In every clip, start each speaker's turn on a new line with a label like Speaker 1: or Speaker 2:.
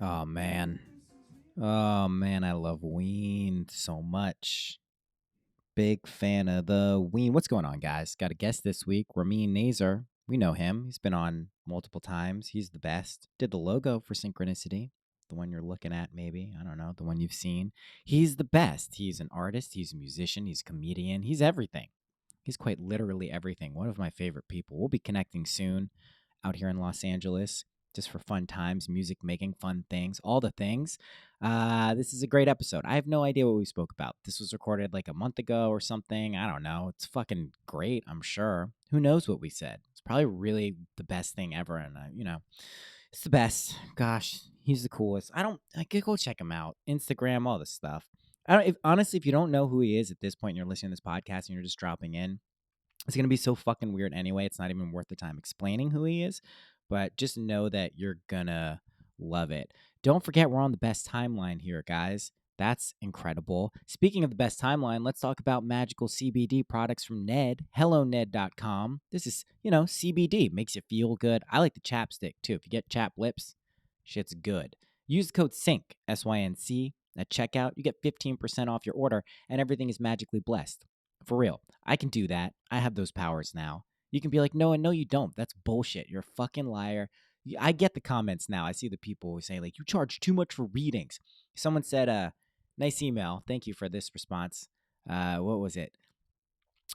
Speaker 1: Oh man. Oh man, I love Ween so much. Big fan of the Ween. What's going on, guys? Got a guest this week, Ramin Nazer. We know him. He's been on multiple times. He's the best. Did the logo for Synchronicity, the one you're looking at, maybe. I don't know, the one you've seen. He's the best. He's an artist. He's a musician. He's a comedian. He's everything. He's quite literally everything. One of my favorite people. We'll be connecting soon out here in Los Angeles just for fun times, music making, fun things, all the things. This is a great episode. I have no idea what we spoke about. This was recorded like a month ago or something. I don't know. It's fucking great, I'm sure. Who knows what we said? It's probably really the best thing ever. And, it's the best. Gosh, he's the coolest. I could go check him out. Instagram, all this stuff. Honestly, if you don't know who he is at this point and you're listening to this podcast and you're just dropping in, it's going to be so fucking weird anyway. It's not even worth the time explaining who he is, but just know that you're going to love it. Don't forget, we're on the best timeline here, guys. That's incredible. Speaking of the best timeline, let's talk about magical CBD products from Ned, helloned.com. This is, CBD makes you feel good. I like the chapstick too. If you get chapped lips, shit's good. Use the code SYNC, SYNC, at checkout. You get 15% off your order, and everything is magically blessed. For real, I can do that. I have those powers now. You can be like, no, you don't. That's bullshit. You're a fucking liar. I get the comments now. I see the people who say, like, you charge too much for readings. Someone said, nice email. Thank you for this response. What was it?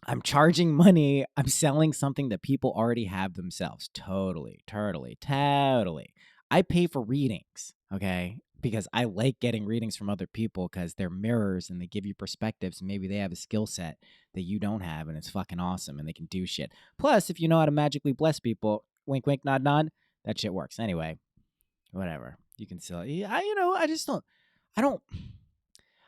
Speaker 1: I'm charging money. I'm selling something that people already have themselves. Totally. I pay for readings, okay? Because I like getting readings from other people because they're mirrors and they give you perspectives. And maybe they have a skill set that you don't have, and it's fucking awesome and they can do shit. Plus, if you know how to magically bless people, wink, wink, nod, nod, that shit works. Anyway, whatever. You can still, I just don't, I don't.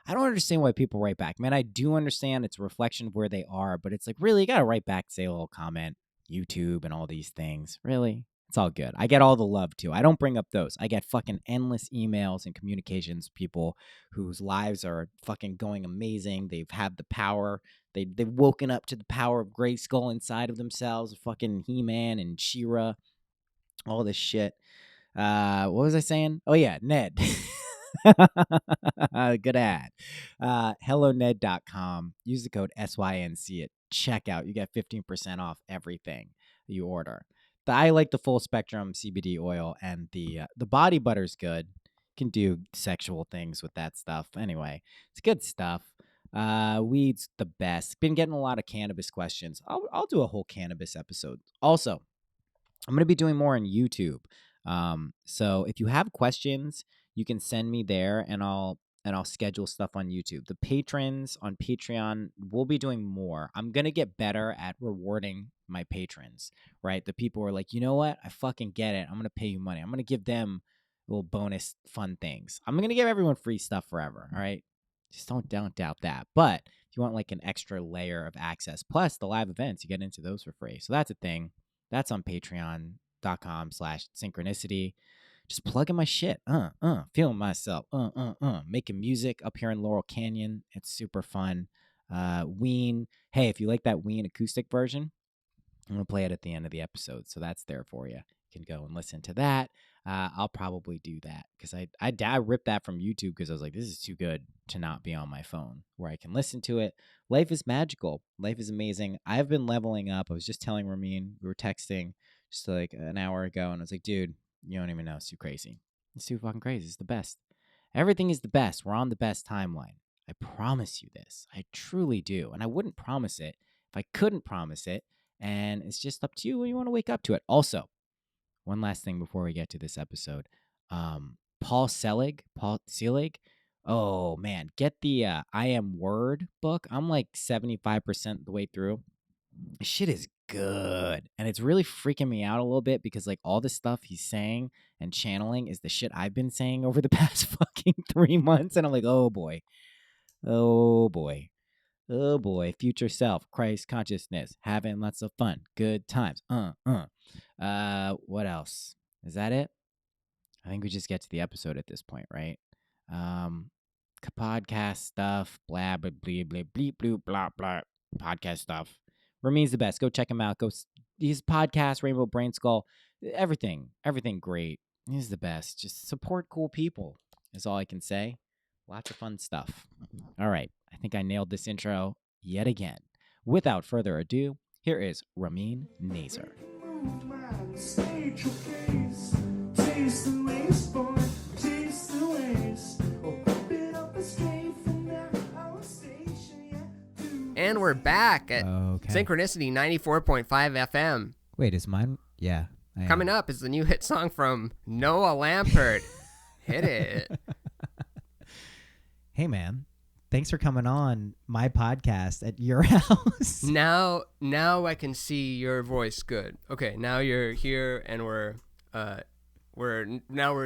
Speaker 1: I don't understand why people write back. Man, I do understand it's a reflection of where they are, but it's like, really, you got to write back, say a little comment, YouTube and all these things. Really? It's all good. I get all the love too. I don't bring up those. I get fucking endless emails and communications, people whose lives are fucking going amazing. They've had the power. They've woken up to the power of Grayskull inside of themselves, fucking He-Man and She-Ra, all this shit. What was I saying? Oh yeah, Ned. Good ad. HelloNed.com. Use the code SYNC at checkout. You get 15% off everything you order. I like the full spectrum CBD oil, and the body butter's good. Can do sexual things with that stuff. Anyway, it's good stuff. Weed's the best. Been getting a lot of cannabis questions. I'll do a whole cannabis episode. Also, I'm going to be doing more on YouTube. So if you have questions, you can send me there, and I'll schedule stuff on YouTube. The patrons on Patreon will be doing more. I'm going to get better at rewarding my patrons, right? The people who are like, you know what? I fucking get it. I'm going to pay you money. I'm going to give them little bonus fun things. I'm going to give everyone free stuff forever. All right. Just don't doubt that. But if you want like an extra layer of access, plus the live events, you get into those for free. So that's a thing. That's on patreon.com/synchronicity. Just plugging my shit. Feeling myself. Making music up here in Laurel Canyon. It's super fun. Ween. Hey, if you like that Ween acoustic version, I'm going to play it at the end of the episode. So that's there for you. You can go and listen to that. I'll probably do that because I ripped that from YouTube because I was like, this is too good to not be on my phone where I can listen to it. Life is magical. Life is amazing. I've been leveling up. I was just telling Ramin, we were texting just like an hour ago, and I was like, dude, you don't even know. It's too crazy. It's too fucking crazy. It's the best. Everything is the best. We're on the best timeline. I promise you this. I truly do. And I wouldn't promise it if I couldn't promise it. And it's just up to you when you want to wake up to it. Also, one last thing before we get to this episode. Paul Selig. Oh, man. Get the I Am Word book. I'm like 75% the way through. This shit is good. And it's really freaking me out a little bit because like all the stuff he's saying and channeling is the shit I've been saying over the past fucking 3 months. And I'm like, oh boy. Oh boy. Oh boy. Future self, Christ consciousness, having lots of fun, good times. What else? Is that it? I think we just get to the episode at this point, right? Podcast stuff, blah blah blah blah blah blah blah blah. Podcast stuff. Ramin's the best. Go check him out. His podcast, Rainbow Brain Skull, everything great. He's the best. Just support cool people is all I can say. Lots of fun stuff. All right. I think I nailed this intro yet again. Without further ado, here is Ramin Nazer.
Speaker 2: And we're back at Synchronicity 94.5 FM.
Speaker 1: Wait, is mine? Yeah.
Speaker 2: Coming up is the new hit song from Noah Lampert. Hit it.
Speaker 1: Hey, man. Thanks for coming on my podcast at your house.
Speaker 2: Now I can see your voice good. Okay, now you're here and we're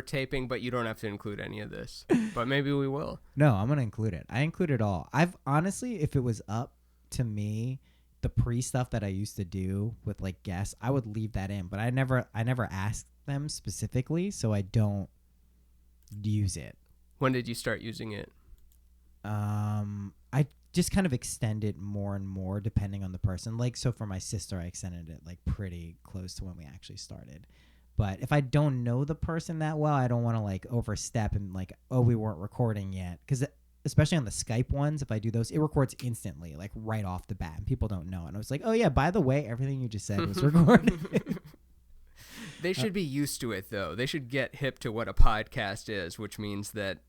Speaker 2: taping, but you don't have to include any of this. But maybe we will.
Speaker 1: No, I'm gonna include it. I include it all. I've honestly, if it was up to me, the pre-stuff that I used to do with like guests, I would leave that in. But I never asked them specifically, so I don't use it.
Speaker 2: When did you start using it?
Speaker 1: I just kind of extend it more and more depending on the person. Like, so for my sister, I extended it like pretty close to when we actually started. But if I don't know the person that well, I don't want to like overstep and like, oh, we weren't recording yet. Because especially on the Skype ones, if I do those, it records instantly, like right off the bat. And people don't know. And I was like, oh, yeah, by the way, everything you just said was recorded.
Speaker 2: They should be used to it, though. They should get hip to what a podcast is, which means that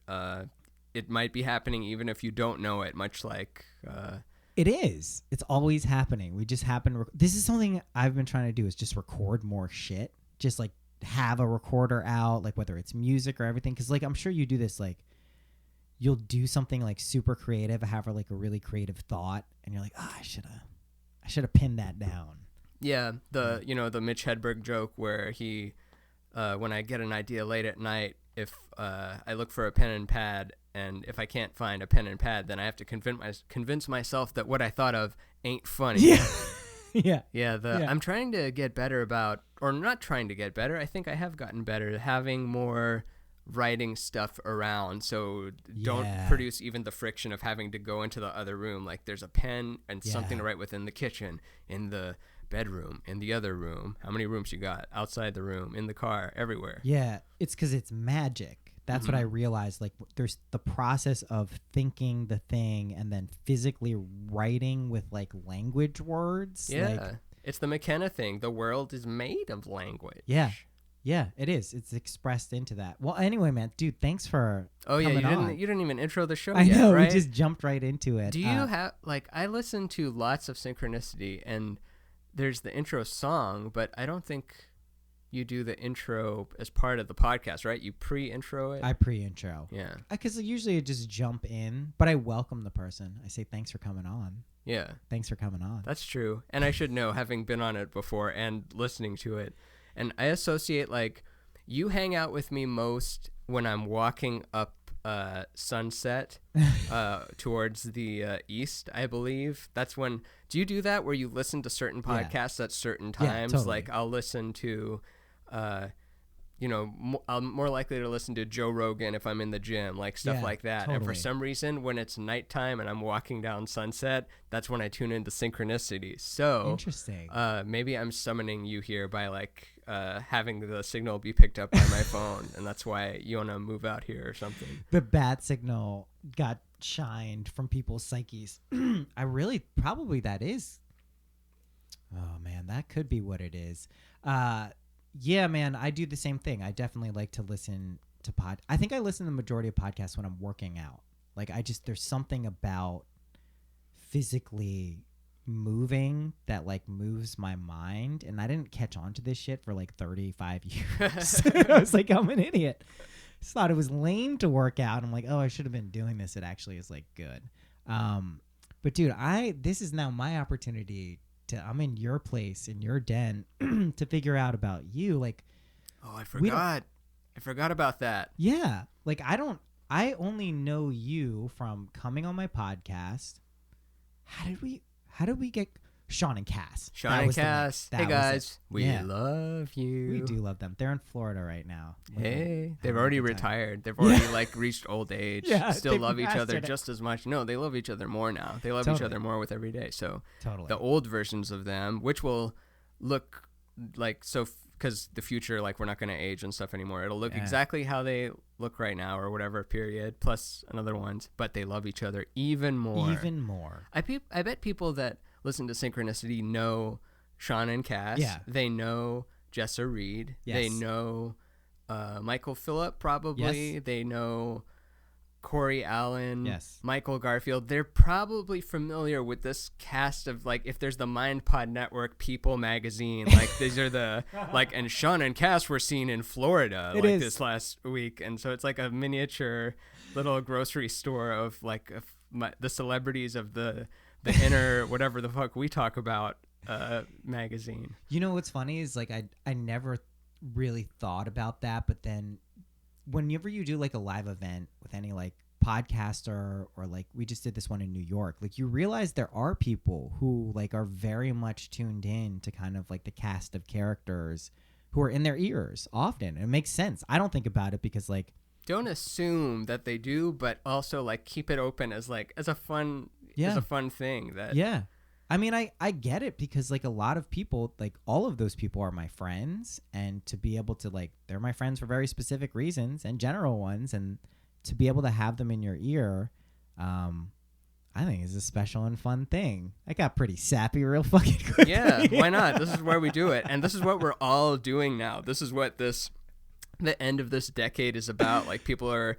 Speaker 2: it might be happening even if you don't know it, much like...
Speaker 1: It is. It's always happening. We just happen... This is something I've been trying to do, is just record more shit. Just like have a recorder out, like whether it's music or everything. Because like I'm sure you do this, like you'll do something like super creative, have like a really creative thought, and you're like, oh, I should have pinned that down.
Speaker 2: Yeah, the Mitch Hedberg joke where he, when I get an idea late at night, if I look for a pen and pad, and if I can't find a pen and pad, then I have to convince myself that what I thought of ain't funny.
Speaker 1: Yeah.
Speaker 2: I'm trying to get better about, or not trying to get better. I think I have gotten better at having more writing stuff around, so don't produce even the friction of having to go into the other room. Like there's a pen and something to write within the kitchen, in the bedroom, in the other room. How many rooms you got? Outside the room, in the car, everywhere. Yeah, it's because it's magic. That's what I realized. Like there's the process of thinking the thing and then physically writing with like language words. Yeah, like, it's the McKenna thing. The world is made of language.
Speaker 1: Yeah, it is. It's expressed into that. Well, anyway, man, dude, thanks for coming on.
Speaker 2: You didn't even intro the show
Speaker 1: yet,
Speaker 2: right? I know,
Speaker 1: we just jumped right into it.
Speaker 2: Do you have, like, I listen to lots of Synchronicity, and there's the intro song, but I don't think you do the intro as part of the podcast, right? You pre-intro it?
Speaker 1: I pre-intro.
Speaker 2: Yeah.
Speaker 1: Because usually I just jump in, but I welcome the person. I say, thanks for coming on.
Speaker 2: Yeah.
Speaker 1: Thanks for coming on.
Speaker 2: That's true. And I should know, having been on it before and listening to it. And I associate, like, you hang out with me most when I'm walking up Sunset towards the east, I believe. That's when... Do you do that where you listen to certain podcasts at certain times?
Speaker 1: Yeah, totally.
Speaker 2: Like, I'll listen to... I'm more likely to listen to Joe Rogan if I'm in the gym, like stuff like that. Totally. And for some reason, when it's nighttime and I'm walking down Sunset, that's when I tune into Synchronicity. So
Speaker 1: interesting.
Speaker 2: Maybe I'm summoning you here by like having the signal be picked up by my phone, and that's why you want to move out here or something.
Speaker 1: The bat signal got shined from people's psyches. Probably that is. Oh man, that could be what it is. Yeah, man, I do the same thing. I definitely like to listen to I think I listen to the majority of podcasts when I'm working out. Like there's something about physically moving that like moves my mind, and I didn't catch on to this shit for like 35 years. I was like, I'm an idiot. Just thought it was lame to work out. I'm like, oh, I should have been doing this. It actually is like good. But dude, this is now my opportunity. I'm in your place, in your den, to figure out about you. Like,
Speaker 2: oh, I forgot about that.
Speaker 1: Yeah, like I only know you from coming on my podcast. How did we get Sean and Cass?
Speaker 2: Sean and Cass. Hey guys, we love you.
Speaker 1: We do love them. They're in Florida right now.
Speaker 2: Hey, they've already retired. They've already like reached old age. Still love each other just as much. No, they love each other more now. They love each other more with every day. So the old versions of them, which will look like because the future, like, we're not going to age and stuff anymore. It'll look exactly how they look right now or whatever period, plus another ones, but they love each other even more.
Speaker 1: Even more.
Speaker 2: I bet people that listen to Synchronicity know Sean and Cass.
Speaker 1: Yeah.
Speaker 2: They know Jessa Reed.
Speaker 1: Yes.
Speaker 2: They know Michael Phillip, probably.
Speaker 1: Yes.
Speaker 2: They know Corey Allen.
Speaker 1: Yes.
Speaker 2: Michael Garfield. They're probably familiar with this cast of, like, if there's the Mind Pod Network People magazine, like, these are the, like, and Sean and Cass were seen in Florida, this last week. And so it's like a miniature little grocery store of, like, the celebrities of the inner whatever the fuck we talk about magazine.
Speaker 1: You know what's funny is, like, I never really thought about that, but then whenever you do, like, a live event with any, like, podcaster, or, like, we just did this one in New York, like, you realize there are people who, like, are very much tuned in to kind of, like, the cast of characters who are in their ears often. It makes sense. I don't think about it because, like,
Speaker 2: don't assume that they do, but also, like, keep it open as a fun thing that
Speaker 1: I mean, I get it because, like, a lot of people, like, all of those people are my friends, and to be able to, like, they're my friends for very specific reasons and general ones, and to be able to have them in your ear, I think is a special and fun thing. I got pretty sappy real fucking quick.
Speaker 2: Yeah, why not? This is where we do it, and this is what we're all doing now. This is what the end of this decade is about. Like, people are,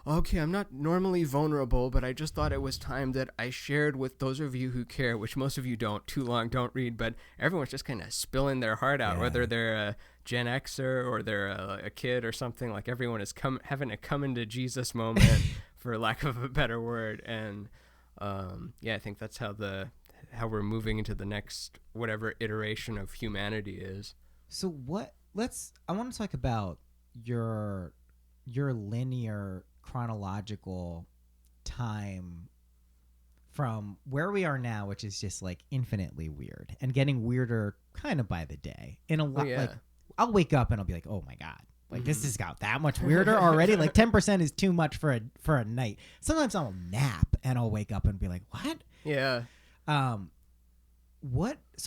Speaker 2: okay, I'm not normally vulnerable, but I just thought it was time that I shared with those of you who care, which most of you don't. Too long, don't read. But everyone's just kind of spilling their heart out, whether they're a Gen Xer or they're a kid or something. Like, everyone is having a come into Jesus moment, for lack of a better word. And I think that's how we're moving into the next whatever iteration of humanity is.
Speaker 1: So I want to talk about your linear chronological time from where we are now, which is just, like, infinitely weird and getting weirder kind of by the day. In a lot, like, I'll wake up and I'll be like, oh my God, like, this has got that much weirder already. Like, 10% is too much for a night. Sometimes I'll nap and I'll wake up and be like, what?
Speaker 2: Yeah.
Speaker 1: So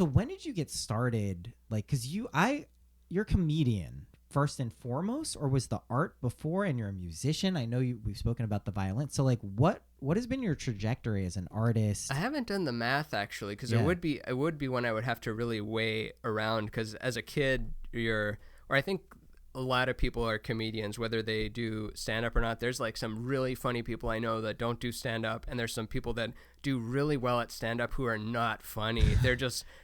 Speaker 1: when did you get started? Like, cause you're a comedian first and foremost, or was the art before, and you're a musician? I know we've spoken about the violin. So, like, what has been your trajectory as an artist?
Speaker 2: I haven't done the math, actually, because it would be one I would have to really weigh around, because as a kid, I think a lot of people are comedians, whether they do stand-up or not. There's, like, some really funny people I know that don't do stand-up, and there's some people that do really well at stand-up who are not funny.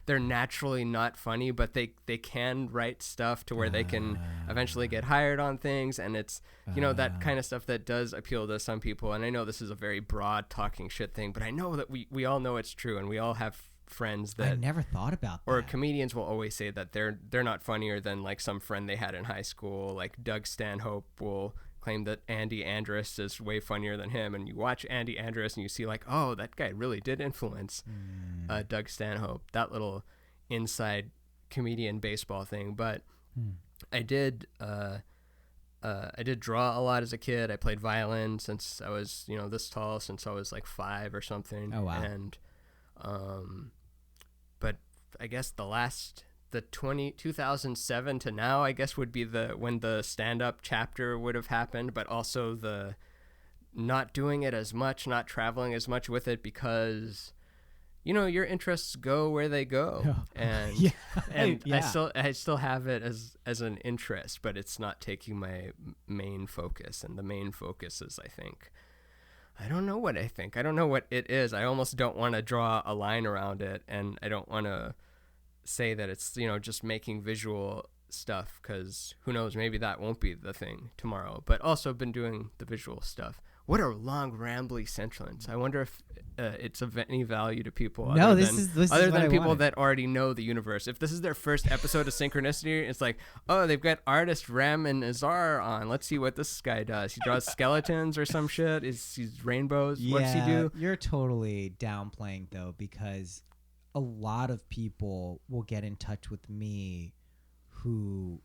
Speaker 2: They're naturally not funny, but they can write stuff to where they can eventually get hired on things, and it's, that kind of stuff that does appeal to some people. And I know this is a very broad talking shit thing, but I know that we all know it's true, and we all have friends that
Speaker 1: I never thought about that.
Speaker 2: Or comedians will always say that they're not funnier than, like, some friend they had in high school. Like, Doug Stanhope will claim that Andy Andrus is way funnier than him, and you watch Andy Andrus and you see, like, oh, that guy really did influence Doug Stanhope. That little inside comedian baseball thing. But I did draw a lot as a kid. I played violin since I was, this tall, since I was like 5 or something.
Speaker 1: Oh wow.
Speaker 2: And but I guess the 2007 to now, I guess, would be when the stand-up chapter would have happened, but also the not doing it as much, not traveling as much with it, because your interests go where they go. And I still have it as an interest, but it's not taking my main focus. And the main focus is, I don't know what I think. I don't know what it is. I almost don't want to draw a line around it, and I don't want to say that it's, just making visual stuff, because who knows, maybe that won't be the thing tomorrow. But also been doing the visual stuff. What a long, rambly sentence. I wonder if it's of any value to people other than people that already know the universe. If this is their first episode of Synchronicity, it's like, oh, they've got artist Ramin Nazer on. Let's see what this guy does. He draws skeletons or some shit. He's rainbows. What does he do?
Speaker 1: You're totally downplaying, though, because a lot of people will get in touch with me who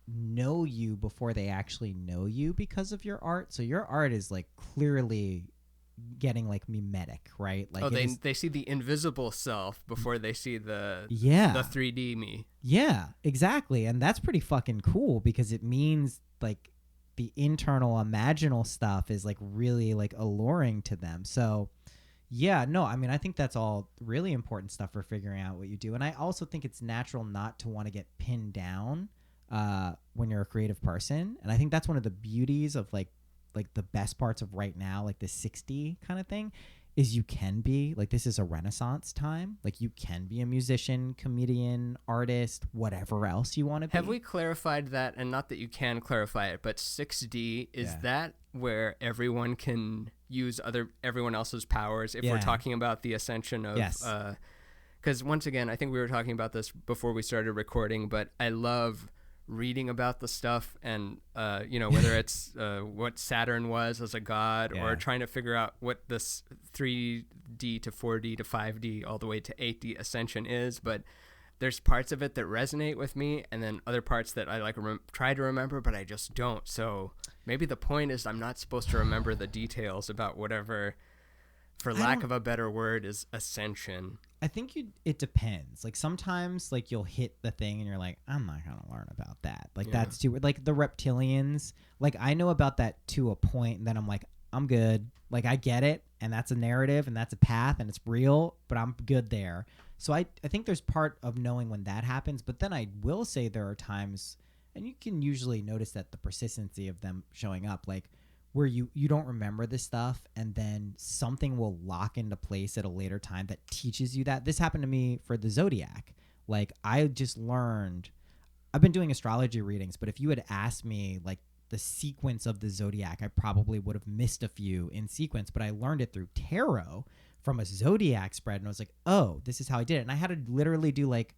Speaker 1: know you before they actually know you because of your art. So your art is, like, clearly getting like mimetic, right? Like
Speaker 2: they see the invisible self before they see the 3D me.
Speaker 1: Yeah, exactly. And that's pretty fucking cool because it means like the internal imaginal stuff is like really like alluring to them. So yeah, no, I mean, I think that's all really important stuff for figuring out what you do. And I also think it's natural not to want to get pinned down when you're a creative person. And I think that's one of the beauties of like the best parts of right now, like the 60 kind of thing, is you can be like, this is a renaissance time. Like you can be a musician, comedian, artist, whatever else you want to be.
Speaker 2: Have we clarified that? And not that you can clarify it, but 6D, is that where everyone can use everyone else's powers? If we're talking about the ascension of, because once again, I think we were talking about this before we started recording, but I love reading about the stuff and whether it's what Saturn was as a god or trying to figure out what this 3D to 4D to 5D all the way to 8D ascension is. But there's parts of it that resonate with me, and then other parts that I like try to remember, but I just don't. So maybe the point is I'm not supposed to remember the details about whatever, for lack of a better word, is ascension.
Speaker 1: I think it depends. Like sometimes like you'll hit the thing and you're like, I'm not going to learn about that. Like that's too, like the reptilians, like I know about that to a point and then I'm like, I'm good. Like I get it. And that's a narrative and that's a path and it's real, but I'm good there. So I think there's part of knowing when that happens, but then I will say there are times, and you can usually notice that the persistency of them showing up, like where you don't remember this stuff and then something will lock into place at a later time that teaches you that. This happened to me for the Zodiac. Like I just learned, I've been doing astrology readings, but if you had asked me like the sequence of the Zodiac, I probably would have missed a few in sequence, but I learned it through tarot from a Zodiac spread. And I was like, oh, this is how I did it. And I had to literally do like,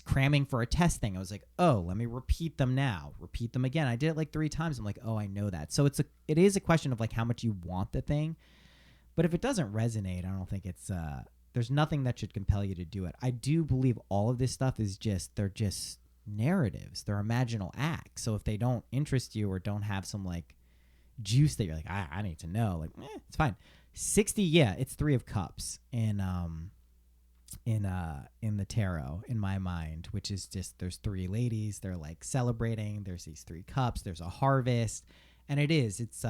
Speaker 1: cramming for a test thing. I was like, oh, let me repeat them now. Repeat them again. I did it like 3 times. I'm like, oh, I know that. So it is a question of like how much you want the thing. But if it doesn't resonate, I don't think it's there's nothing that should compel you to do it. I do believe all of this stuff is they're just narratives. They're imaginal acts. So if they don't interest you or don't have some like juice that you're like, I need to know, like, it's fine. 60, yeah, it's 3 of Cups in the tarot in my mind, which is just there's 3 ladies, they're like celebrating, there's these 3 cups, there's a harvest, and it's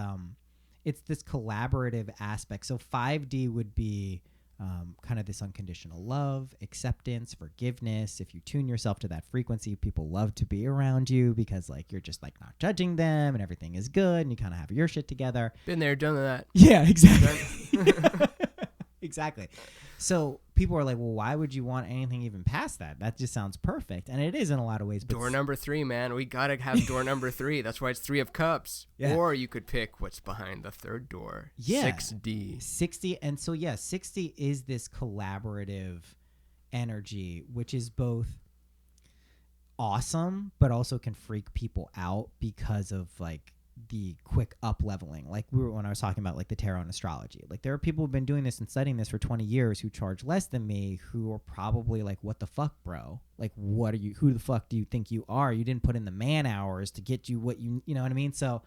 Speaker 1: this collaborative aspect. So 5D would be kind of this unconditional love, acceptance, forgiveness. If you tune yourself to that frequency, people love to be around you because like you're just like not judging them and everything is good and you kind of have your shit together.
Speaker 2: Been there, done that.
Speaker 1: Yeah, exactly. Exactly. So people are like, well, why would you want anything even past that? That just sounds perfect. And it is in a lot of ways. But
Speaker 2: door number 3, man. We got to have door number 3. That's why it's 3 of Cups. Yeah. Or you could pick what's behind the 3rd door.
Speaker 1: Yeah.
Speaker 2: 6D.
Speaker 1: 60. And so, 60 is this collaborative energy, which is both awesome, but also can freak people out because of like the quick up leveling. Like when I was talking about like the tarot and astrology, like there are people who've been doing this and studying this for 20 years who charge less than me, who are probably like, what the fuck, bro? Like, what are you, who the fuck do you think you are? You didn't put in the man hours to get you what you know what I mean? So,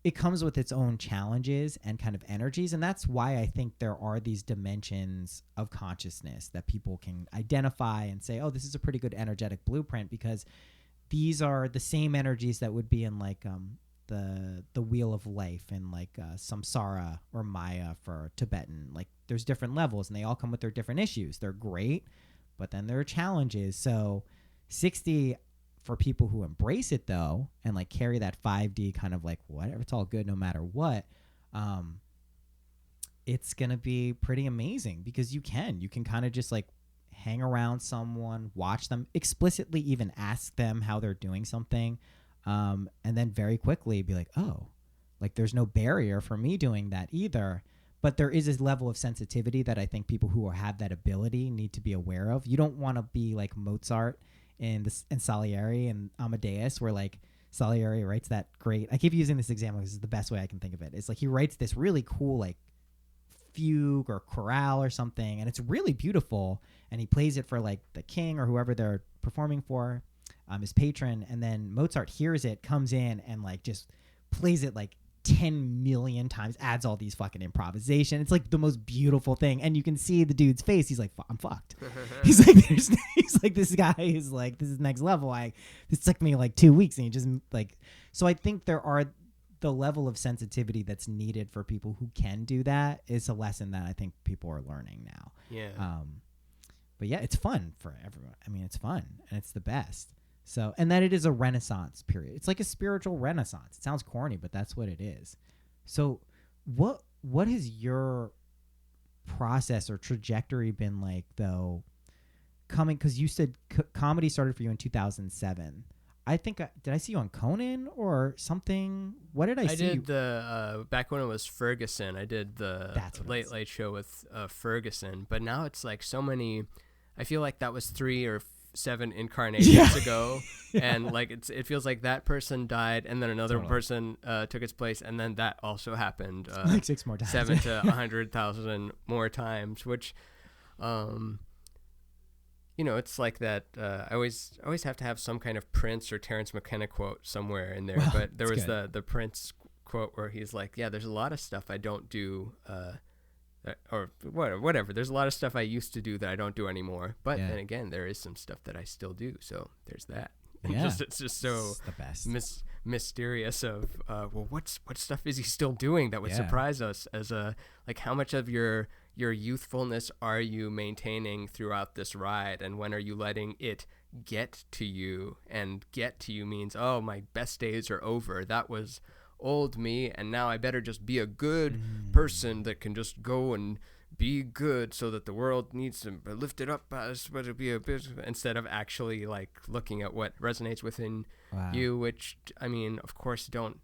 Speaker 1: it comes with its own challenges and kind of energies. And that's why I think there are these dimensions of consciousness that people can identify and say, oh, this is a pretty good energetic blueprint, because these are the same energies that would be in like the wheel of life and like samsara or maya for Tibetan. Like there's different levels and they all come with their different issues. They're great, but then there are challenges. So 60 for people who embrace it though and like carry that 5D kind of like whatever, it's all good no matter what. It's gonna be pretty amazing because you can kind of just like hang around someone, watch them, explicitly even ask them how they're doing something, and then very quickly be like, oh, like there's no barrier for me doing that either. But there is this level of sensitivity that I think people who have that ability need to be aware of. You don't want to be like Mozart and Salieri and Amadeus, where like Salieri writes that great, I keep using this example because it's the best way I can think of it. It's like he writes this really cool like fugue or chorale or something, and it's really beautiful, and he plays it for like the king or whoever they're performing for, his patron, and then Mozart hears it, comes in and like just plays it like
Speaker 3: 10 million times, adds all these fucking improvisation. It's like the most beautiful thing. And you can see the dude's face. He's like, I'm fucked. He's like, this guy is like, this is next level. This took me like 2 weeks, and he just like, so I think there are the level of sensitivity that's needed for people who can do that is a lesson that I think people are learning now.
Speaker 2: Yeah.
Speaker 3: But yeah, it's fun for everyone. I mean, it's fun and it's the best. So, and that it is a renaissance period. It's like a spiritual renaissance. It sounds corny, but that's what it is. So what has your process or trajectory been like, though, coming, because you said comedy started for you in 2007. I think, did I see you on Conan or something? What did I see?
Speaker 2: I did the, back when it was Ferguson, I did the Late Late Show with Ferguson, but now it's like so many, I feel like that was 3 or 7 incarnations ago. And like it feels like that person died, and then another person took its place, and then that also happened
Speaker 3: like 6 more times.
Speaker 2: 7 to 100,000 more times, which it's like that. I always have to have some kind of Prince or Terrence McKenna quote somewhere in there. Well, but there was the Prince quote where he's like, yeah, there's a lot of stuff I don't do, or whatever. There's a lot of stuff I used to do that I don't do anymore. But then again, there is some stuff that I still do. So there's that.
Speaker 3: Yeah.
Speaker 2: It's just so
Speaker 3: it's the best.
Speaker 2: Mysterious of, what stuff is he still doing that would surprise us as like how much of your youthfulness are you maintaining throughout this ride, and when are you letting it get to you? And get to you means, oh, my best days are over. That was old me, and now I better just be a good person that can just go and be good so that the world needs to lift it up as what it be a bit, instead of actually like looking at what resonates within you, which, I mean, of course, don't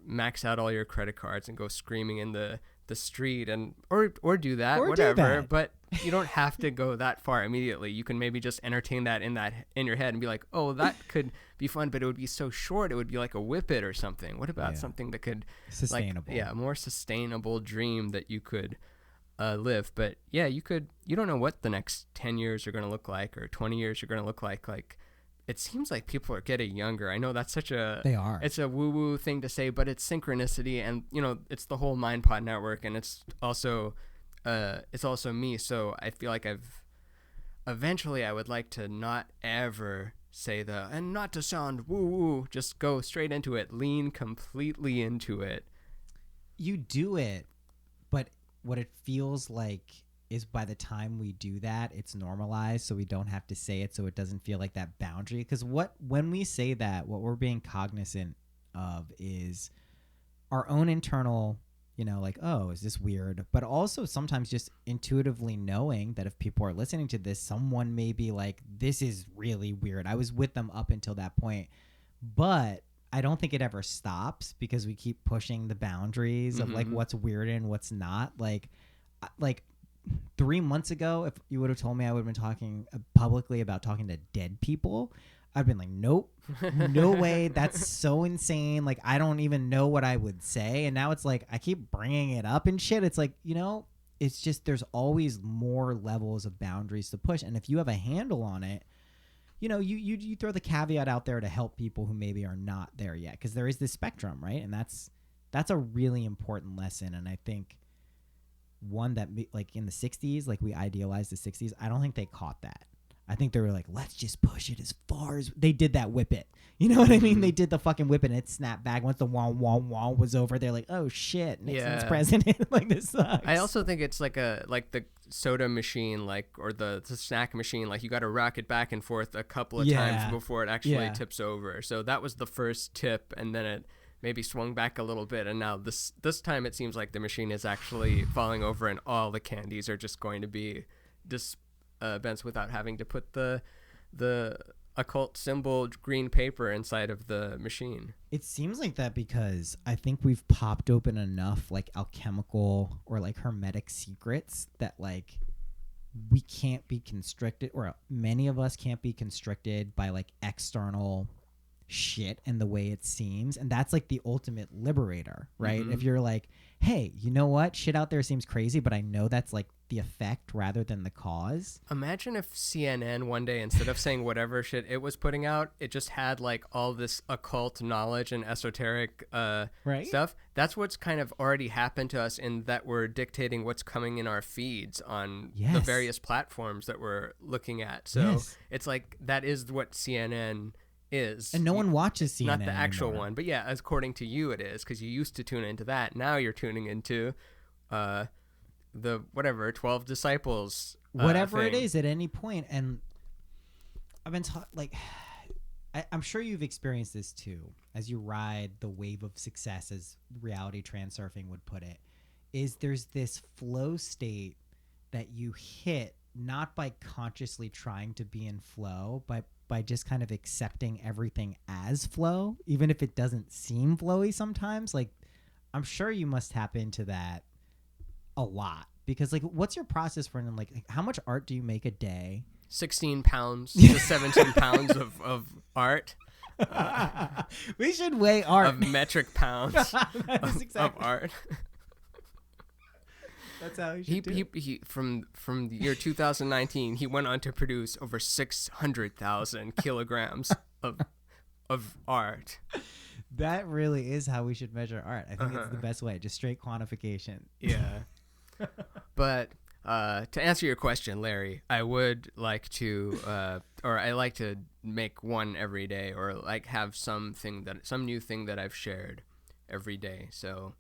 Speaker 2: max out all your credit cards and go screaming in the street and or do that, whatever. But you don't have to go that far immediately. You can maybe just entertain that in your head and be like, oh, that could be fun, but it would be so short. It would be like a Whippet or something. What about something that could
Speaker 3: sustainable,
Speaker 2: like, a more sustainable dream that you could live? But yeah, you don't know what the next 10 years are going to look like, or 20 years are going to look like. It seems like people are getting younger. I know that's it's a woo-woo thing to say, but it's synchronicity, and it's the whole Mind Pod network, and it's also me. So I feel like eventually I would like to not ever say and not to sound woo-woo, just go straight into it, lean completely into it.
Speaker 3: You do it, but what it feels like is by the time we do that, it's normalized, so we don't have to say it, so it doesn't feel like that boundary. Because when we say that, what we're being cognizant of is our own internal, like, oh, is this weird? But also sometimes just intuitively knowing that if people are listening to this, someone may be like, this is really weird. I was with them up until that point. But I don't think it ever stops, because we keep pushing the boundaries of like what's weird and what's not. Like 3 months ago, if you would have told me I would have been talking publicly about talking to dead people, I'd been like, nope, no way. That's so insane. Like, I don't even know what I would say. And now it's like, I keep bringing it up and shit. It's like, it's just, there's always more levels of boundaries to push. And if you have a handle on it, you throw the caveat out there to help people who maybe are not there yet. Cause there is this spectrum, right? And that's a really important lesson. And I think one that, like, in the 60s, like, we idealized the 60s. I don't think they caught that. I think they were like, let's just push it as far as they did that Whip It. You know what I mean? They did the fucking Whip It and it snapped back. Once the wah was over, they're like, oh shit, Nixon's president. Like, this sucks.
Speaker 2: I also think it's like the soda machine, or the snack machine. Like, you got to rock it back and forth a couple of times before it actually tips over. So that was the first tip, and then it maybe swung back a little bit, and now this time it seems like the machine is actually falling over, and all the candies are just going to be dispensed without having to put the occult symbol green paper inside of the machine.
Speaker 3: It seems like that because I think we've popped open enough like alchemical or like hermetic secrets that like we can't be constricted, or many of us can't be constricted by like external shit and the way it seems. And that's like the ultimate liberator, right? If you're like, hey, you know what, shit out there seems crazy, but I know that's like the effect rather than the cause.
Speaker 2: Imagine if CNN one day, instead of saying whatever shit it was putting out, it just had like all this occult knowledge and esoteric stuff. That's what's kind of already happened to us in that we're dictating what's coming in our feeds on the various platforms that we're looking at. So it's like that is what CNN is.
Speaker 3: And no one watches CNN
Speaker 2: not the actual
Speaker 3: anymore.
Speaker 2: one, but yeah, according to you it is, because you used to tune into that. Now you're tuning into the whatever 12 disciples
Speaker 3: whatever
Speaker 2: thing.
Speaker 3: it is at any point. And I've been I'm sure you've experienced this too as you ride the wave of success, as reality transurfing would put it, is there's this flow state that you hit not by consciously trying to be in flow, but by just kind of accepting everything as flow, even if it doesn't seem flowy sometimes. Like, I'm sure you must tap into that a lot, because like, what's your process for, like, how much art do you make a day?
Speaker 2: 16 pounds to 17 pounds of art.
Speaker 3: We should weigh art.
Speaker 2: Of metric pounds of art.
Speaker 3: That's how he should do it.
Speaker 2: He from the year 2019, he went on to produce over 600,000 kilograms of art.
Speaker 3: That really is how we should measure art. I think it's the best way, just straight quantification.
Speaker 2: Yeah. But to answer your question, Larry, I would like to, or I like to make one every day, or like have some new thing that I've shared every day. So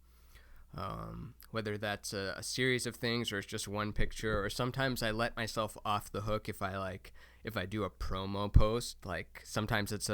Speaker 2: whether that's a series of things, or it's just one picture, or sometimes I let myself off the hook if I do a promo post. Like sometimes it's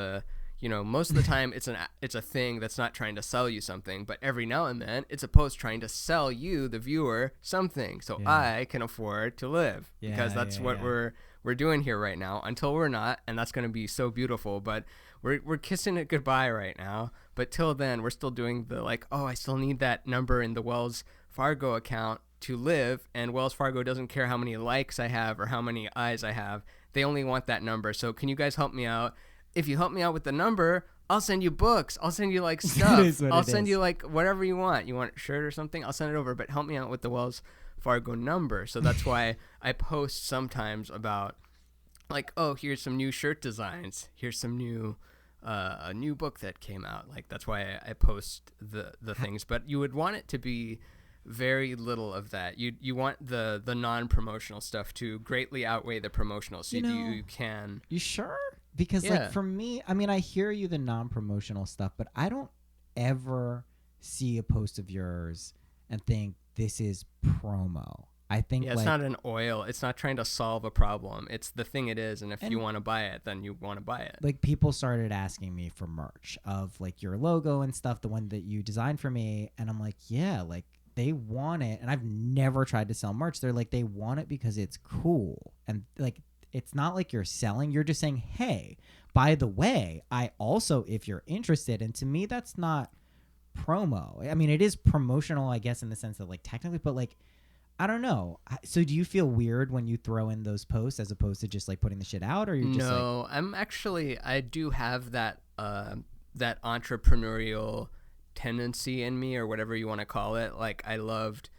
Speaker 2: most of the time it's a thing that's not trying to sell you something, but every now and then it's a post trying to sell you, the viewer, something, so I can afford to live, because that's what we're doing here right now, until we're not, and that's going to be so beautiful. But we're kissing it goodbye right now, but till then we're still doing the I still need that number in the Wells Fargo account to live, and Wells Fargo doesn't care how many likes I have or how many eyes I have. They only want that number. So can you guys help me out? If you help me out with the number, I'll send you books. I'll send you like stuff. I'll send you like whatever you want. You want a shirt or something? I'll send it over, but help me out with the Wells Fargo number. So that's why I post sometimes about like, oh, here's some new shirt designs. Here's some new a new book that came out. Like that's why I post the things. But you would want it to be very little of that. You want the non-promotional stuff to greatly outweigh the promotional, so you can.
Speaker 3: You sure? Because like for me, I mean, I hear you, the non-promotional stuff, but I don't ever see a post of yours and think this is promo. I think
Speaker 2: it's not an oil. It's not trying to solve a problem. It's the thing it is, and if you want to buy it, then you want to buy it.
Speaker 3: Like people started asking me for merch of like your logo and stuff, the one that you designed for me, and I'm like, yeah, like they want it, and I've never tried to sell merch. They're like, they want it because it's cool, and like it's not like you're selling. You're just saying, hey, by the way, I also, if you're interested, and to me that's not promo. I mean, it is promotional, I guess, in the sense that like technically, but like I don't know. So do you feel weird when you throw in those posts as opposed to just like putting the shit out, or you're just
Speaker 2: no? I do have that that entrepreneurial tendency in me, or whatever you want to call it. Like I loved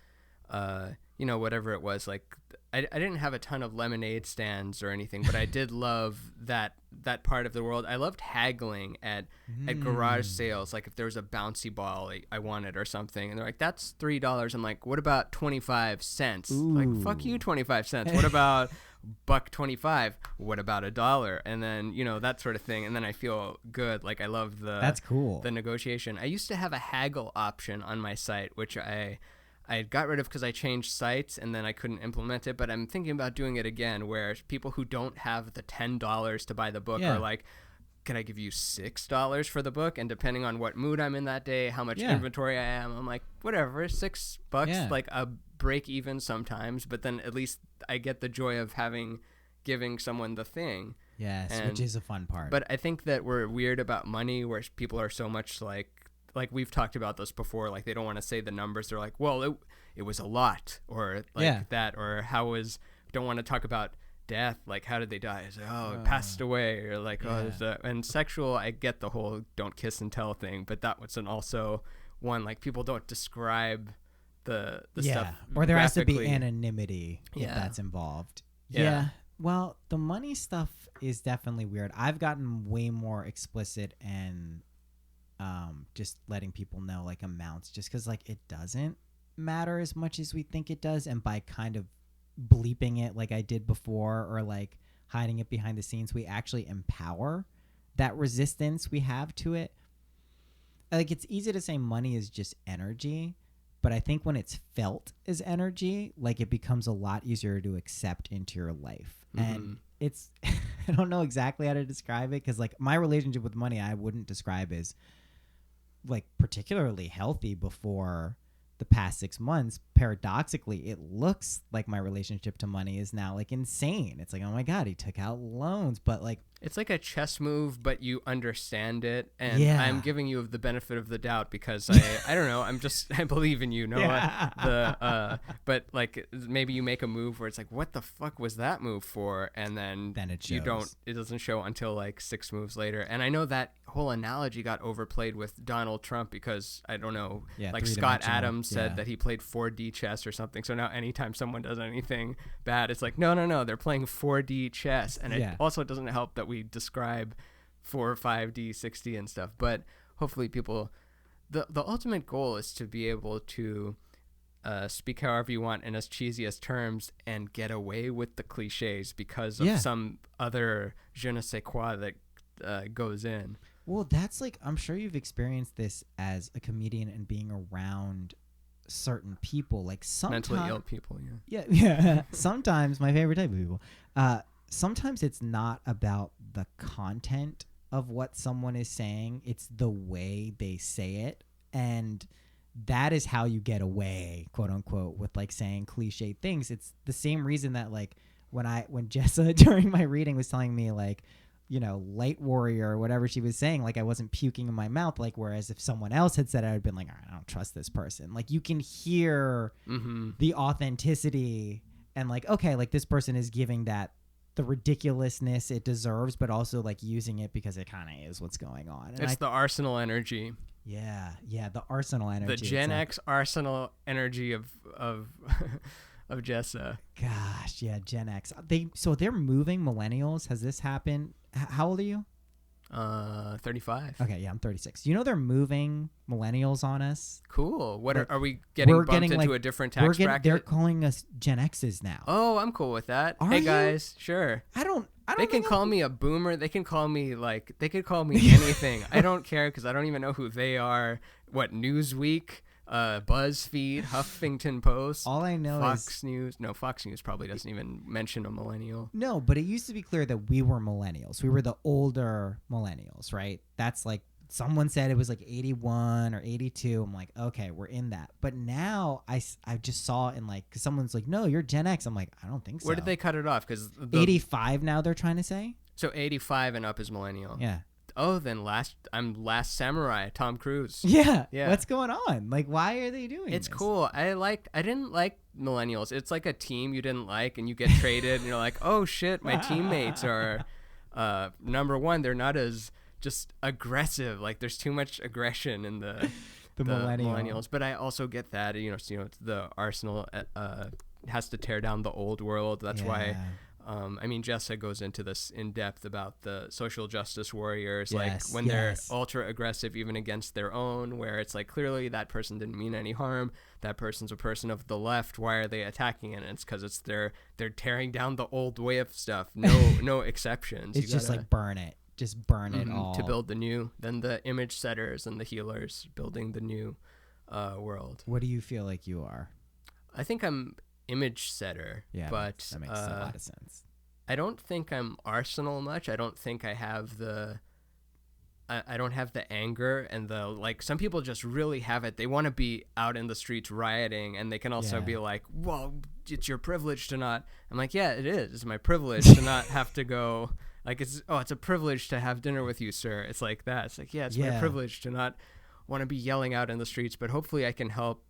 Speaker 2: whatever it was, like I didn't have a ton of lemonade stands or anything, but I did love that part of the world. I loved haggling at garage sales. Like if there was a bouncy ball I wanted or something, and they're like, that's $3. I'm like, what about 25 cents?
Speaker 3: Ooh.
Speaker 2: Like, fuck you, 25 cents. What about $1.25? What about $1? And then, that sort of thing. And then I feel good. Like I love
Speaker 3: that's cool.
Speaker 2: The negotiation. I used to have a haggle option on my site, which I got rid of because I changed sites and then I couldn't implement it, but I'm thinking about doing it again, where people who don't have the $10 to buy the book are like, can I give you $6 for the book? And depending on what mood I'm in that day, how much inventory I am, I'm like, whatever, $6, like a break even sometimes, but then at least I get the joy of giving someone the thing.
Speaker 3: Yes, which is a fun part.
Speaker 2: But I think that we're weird about money, where people are so much like we've talked about this before, like they don't want to say the numbers. They're like, well, it was a lot, or like that, or don't want to talk about death. Like, how did they die? It's like, it passed away, or like, and sexual, I get the whole don't kiss and tell thing, but that was also one, like people don't describe the
Speaker 3: yeah.
Speaker 2: stuff.
Speaker 3: Or there has to be
Speaker 2: graphically.
Speaker 3: anonymity if that's involved.
Speaker 2: Yeah.
Speaker 3: Well, the money stuff is definitely weird. I've gotten way more explicit and just letting people know like amounts, just because like it doesn't matter as much as we think it does, and by kind of bleeping it like I did before, or like hiding it behind the scenes, we actually empower that resistance we have to it. Like, it's easy to say money is just energy, but I think when it's felt as energy, like, it becomes a lot easier to accept into your life. And it's I don't know exactly how to describe it, because like my relationship with money I wouldn't describe as like particularly healthy before the past 6 months. Paradoxically, it looks like my relationship to money is now like insane. It's like, oh my God, he took out loans, but like
Speaker 2: it's like a chess move, but you understand it, and I'm giving you the benefit of the doubt because I don't know, I believe in you, Noah. But like maybe you make a move where it's like, what the fuck was that move for? And then
Speaker 3: it shows.
Speaker 2: It doesn't show until like 6 moves later. And I know that whole analogy got overplayed with Donald Trump because I don't know, like Scott Adams said that he played 4D chess or something. So now anytime someone does anything bad, it's like, no, they're playing 4D chess. And it also doesn't help that we describe 4, 5D, 6D and stuff. But hopefully people, the ultimate goal is to be able to speak however you want in as cheesy as terms and get away with the cliches because of some other je ne sais quoi that goes in.
Speaker 3: Well, that's like, I'm sure you've experienced this as a comedian and being around certain people, like sometimes
Speaker 2: mentally ill people.
Speaker 3: Yeah. Sometimes my favorite type of people. Sometimes it's not about the content of what someone is saying, it's the way they say it, and that is how you get away, quote unquote, with like saying cliche things. It's the same reason that like when Jessa during my reading was telling me like, you know, light warrior or whatever she was saying, like I wasn't puking in my mouth, like, whereas if someone else had said it, I'd been like, all right, I don't trust this person. Like, you can hear the authenticity and like, okay, like this person is giving that the ridiculousness it deserves, but also like using it because it kind of is what's going on. And
Speaker 2: it's the Arsenal energy.
Speaker 3: Yeah, the Arsenal energy.
Speaker 2: The Gen X Arsenal energy of of Jessa.
Speaker 3: Gosh, yeah, Gen X. They're moving millennials. Has this happened? How old are you?
Speaker 2: 35.
Speaker 3: Okay, yeah, I'm 36. You know they're moving millennials on us.
Speaker 2: Cool. What are we getting bumped into
Speaker 3: like,
Speaker 2: a different tax bracket?
Speaker 3: They're calling us Gen X's now.
Speaker 2: Oh, I'm cool with that.
Speaker 3: Are
Speaker 2: hey
Speaker 3: you?
Speaker 2: Guys, sure.
Speaker 3: I don't.
Speaker 2: They can call me a boomer. They can call me anything. I don't care because I don't even know who they are. What, Newsweek, BuzzFeed, Huffington Post.
Speaker 3: All I know is
Speaker 2: Fox News. No, Fox News probably doesn't even mention a millennial.
Speaker 3: No, but it used to be clear that we were millennials. We were the older millennials, right? That's like someone said it was like 81 or 82. I'm like, okay, we're in that. But now I just saw in like, because someone's like, no, you're Gen X. I'm like, I don't think so.
Speaker 2: Where did they cut it off? Because
Speaker 3: 85 now they're trying to say.
Speaker 2: So 85 and up is millennial.
Speaker 3: Yeah.
Speaker 2: Oh, then I'm Last Samurai, Tom Cruise.
Speaker 3: Yeah. What's going on? Like, why are they doing
Speaker 2: It's
Speaker 3: this?
Speaker 2: cool. I didn't like millennials. It's like a team you didn't like and you get traded and you're like, oh shit, my teammates are number one, they're not as just aggressive. Like there's too much aggression in the millennials. But I also get that, the Arsenal has to tear down the old world. That's why Jessa goes into this in depth about the social justice warriors, like when they're ultra aggressive even against their own, where it's like clearly that person didn't mean any harm. That person's a person of the left. Why are they attacking it? And it's because they're tearing down the old way of stuff. No exceptions.
Speaker 3: It's just like burn it. Just burn it all.
Speaker 2: To build the new. Then the image setters and the healers building the new world.
Speaker 3: What do you feel like you are?
Speaker 2: I think I'm image setter.
Speaker 3: Yeah,
Speaker 2: but
Speaker 3: that makes a lot of sense.
Speaker 2: I don't think I'm Arsenal much. I don't think I have I don't have the anger and the, like, some people just really have it. They want to be out in the streets rioting, and they can also be like, well, it's your privilege to not. I'm like, yeah, it is. It's my privilege to not have to go. Like, it's a privilege to have dinner with you, sir. It's like that. It's like, yeah, it's my privilege to not want to be yelling out in the streets, but hopefully I can help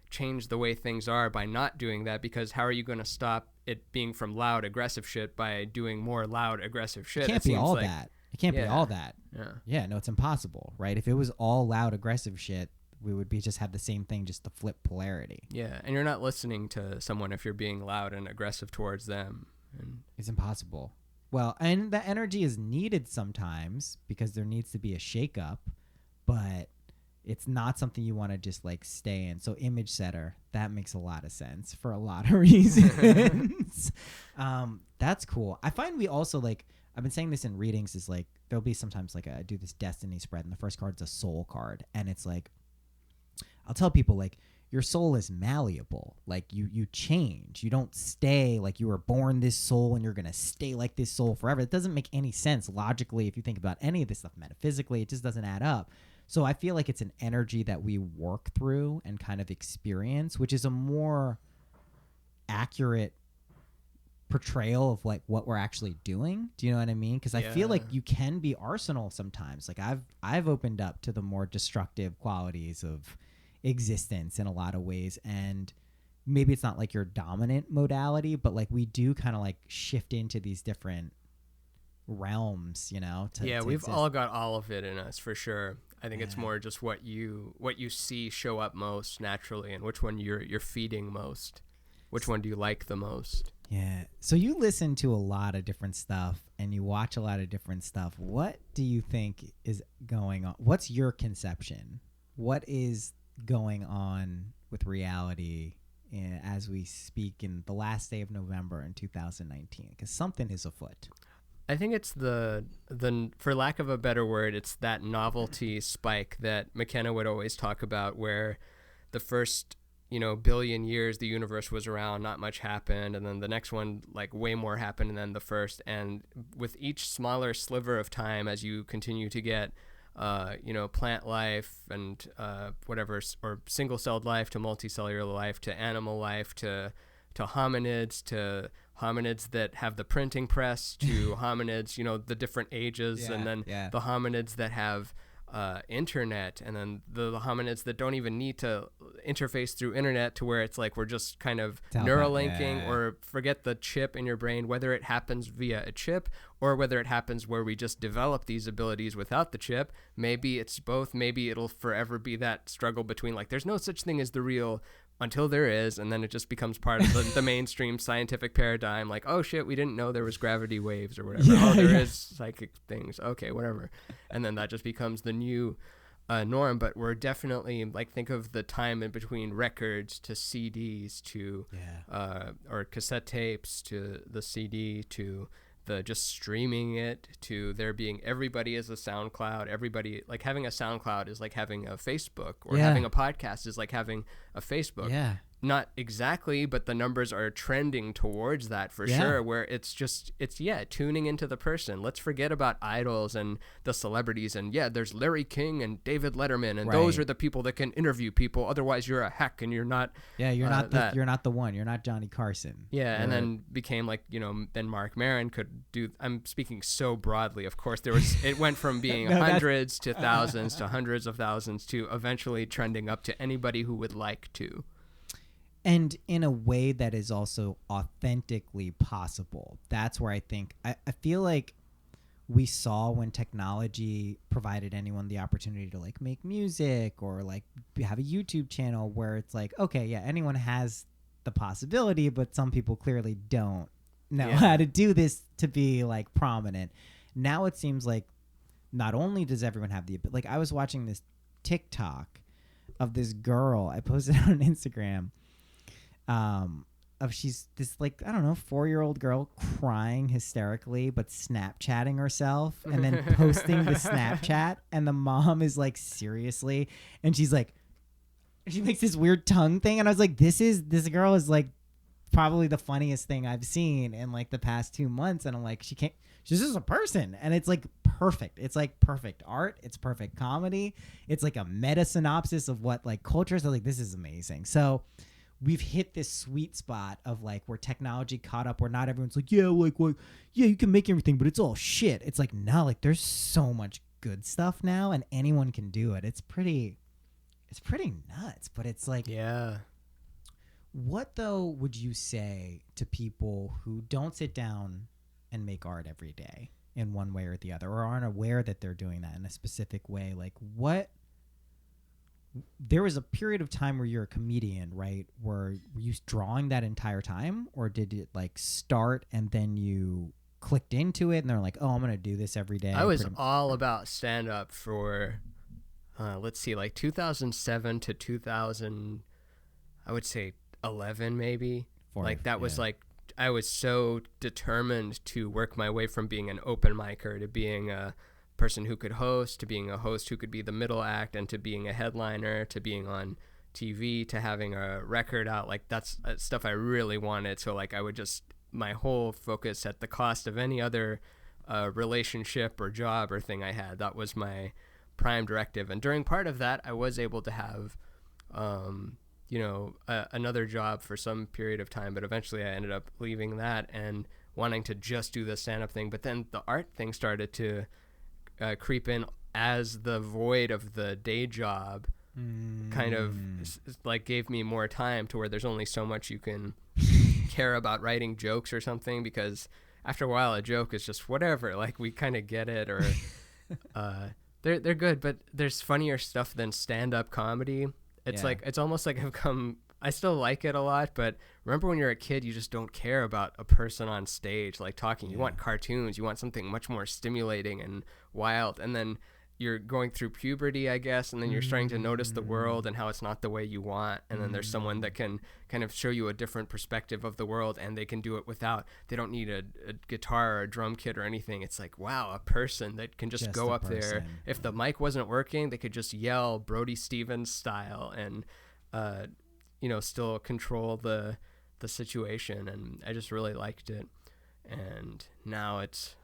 Speaker 2: change the way things are by not doing that, because how are you going to stop it being from loud, aggressive shit by doing more loud, aggressive shit?
Speaker 3: It can't be all that. It can't be all that.
Speaker 2: Yeah.
Speaker 3: Yeah, no, it's impossible, right? If it was all loud, aggressive shit, we would be just have the same thing, just the flip polarity.
Speaker 2: Yeah, and you're not listening to someone if you're being loud and aggressive towards them. And
Speaker 3: it's impossible. Well, and the energy is needed sometimes because there needs to be a shakeup, but it's not something you want to just like stay in. So image setter, that makes a lot of sense for a lot of reasons. That's cool. I find we also like, I've been saying this in readings, is like there'll be sometimes like I do this destiny spread and the first card's a soul card, and it's like I'll tell people like your soul is malleable. Like you change. You don't stay like you were born this soul and you're going to stay like this soul forever. It doesn't make any sense logically if you think about any of this stuff metaphysically. It just doesn't add up. So I feel like it's an energy that we work through and kind of experience, which is a more accurate portrayal of like what we're actually doing. Do you know what I mean? Because I feel like you can be arsenal sometimes. Like I've opened up to the more destructive qualities of existence in a lot of ways, and maybe it's not like your dominant modality, but like we do kind of like shift into these different realms, you know.
Speaker 2: We've all got all of it in us for sure. I think it's more just what you see show up most naturally, and which one you're feeding most. Which one do you like the most?
Speaker 3: Yeah. So you listen to a lot of different stuff and you watch a lot of different stuff. What do you think is going on? What's your conception? What is going on with reality as we speak in the last day of November in 2019? Because something is afoot.
Speaker 2: I think it's the for lack of a better word, it's that novelty spike that McKenna would always talk about, where the first billion years the universe was around, not much happened, and then the next one like way more happened than the first, and with each smaller sliver of time as you continue to get plant life and whatever, or single-celled life to multicellular life to animal life to hominids that have the printing press to hominids, the different ages, and then the hominids that have internet, and then the hominids that don't even need to interface through internet, to where it's like we're just kind of Neuralinking, or forget the chip in your brain, whether it happens via a chip or whether it happens where we just develop these abilities without the chip. Maybe it's both. Maybe it'll forever be that struggle between like there's no such thing as the real until there is, and then it just becomes part of the mainstream scientific paradigm, like, oh shit, we didn't know there was gravity waves or whatever. There is psychic things, okay, whatever. And then that just becomes the new norm. But we're definitely like, think of the time in between records to CDs to or cassette tapes to the CD to the just streaming it to there being everybody is a SoundCloud. Everybody, like having a SoundCloud is like having a Facebook, or having a podcast is like having a Facebook. Yeah. Not exactly, but the numbers are trending towards that for sure, where it's tuning into the person. Let's forget about idols and the celebrities, and there's Larry King and David Letterman, and those are the people that can interview people. Otherwise you're a hack and you're not
Speaker 3: you're not the one. You're not Johnny Carson.
Speaker 2: And then became like, then Mark Maron could do, I'm speaking so broadly, of course, it went from being hundreds to thousands to hundreds of thousands to eventually trending up to anybody who would like to.
Speaker 3: And in a way that is also authentically possible. That's where I think, I feel like we saw when technology provided anyone the opportunity to like make music or like have a YouTube channel, where it's like, okay, anyone has the possibility, but some people clearly don't know how to do this to be like prominent. Now it seems like not only does everyone have the, like I was watching this TikTok of this girl, I posted on Instagram, she's this like, I don't know, 4-year-old girl crying hysterically but Snapchatting herself and then posting the Snapchat, and the mom is like, seriously, and she's like, she makes this weird tongue thing, and I was like, this girl is like probably the funniest thing I've seen in like the past 2 months, and I'm like, she's just a person, and it's like perfect. It's like perfect art. It's perfect comedy. It's like a meta synopsis of what like culture is. Like, this is amazing. So we've hit this sweet spot of like where technology caught up, where not everyone's like, you can make everything, but it's all shit. It's like, no, like there's so much good stuff now and anyone can do it. It's pretty nuts, but it's like, what though would you say to people who don't sit down and make art every day in one way or the other, or aren't aware that they're doing that in a specific way? Like, what there was a period of time where you're a comedian, right? Were you drawing that entire time, or did it like start and then you clicked into it and they're like, oh, I'm gonna do this every day?
Speaker 2: I was all about stand up for let's see, like 2007 to 2000, I would say 11 maybe. Like that was like, I was so determined to work my way from being an open micer to being a person who could host, to being a host who could be the middle act, and to being a headliner, to being on TV, to having a record out. Like that's stuff I really wanted. So like I would just, my whole focus at the cost of any other relationship or job or thing I had, that was my prime directive. And during part of that, I was able to have another job for some period of time, but eventually I ended up leaving that and wanting to just do the stand-up thing. But then the art thing started to creep in as the void of the day job kind of like gave me more time, to where there's only so much you can care about writing jokes or something, because after a while a joke is just whatever, like we kind of get it, or they're good, but there's funnier stuff than stand-up comedy. It's like, it's almost like I still like it a lot, but remember when you're a kid, you just don't care about a person on stage like talking. You want cartoons, you want something much more stimulating and wild. And then you're going through puberty, I guess, and then you're starting to notice the world and how it's not the way you want. And then there's someone that can kind of show you a different perspective of the world, and they can do it without, they don't need a guitar or a drum kit or anything. It's like, wow, a person that can just go up there. If the mic wasn't working, they could just yell Brody Stevens style and, still control the situation. And I just really liked it. And now it's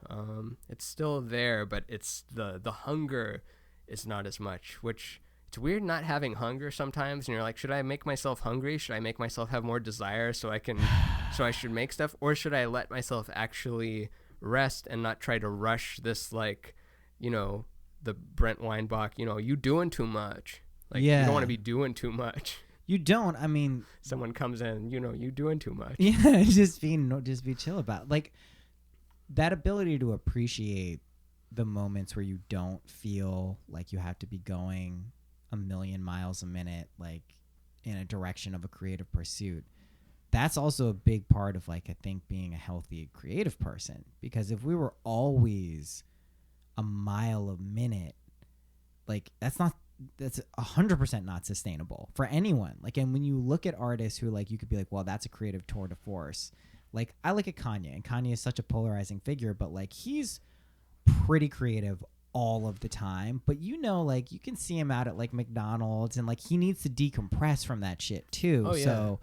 Speaker 2: still there, but it's the hunger is not as much, which it's weird not having hunger sometimes. And you're like, should I make myself hungry? Should I make myself have more desire so I should make stuff? Or should I let myself actually rest and not try to rush this, like, the Brent Weinbach, you doing too much. Like, you don't want to be doing too much.
Speaker 3: You don't. I mean,
Speaker 2: someone comes in, you doing too much.
Speaker 3: Yeah, just be chill about it. Like that ability to appreciate the moments where you don't feel like you have to be going a million miles a minute, like in a direction of a creative pursuit. That's also a big part of, like, I think being a healthy creative person, because if we were always a mile a minute, like that's 100% not sustainable for anyone. Like, and when you look at artists who, like, you could be like, well, that's a creative tour de force. Like, I look at Kanye, and Kanye is such a polarizing figure, but like he's pretty creative all of the time. But like, you can see him out at like McDonald's, and like he needs to decompress from that shit too. Oh, yeah. So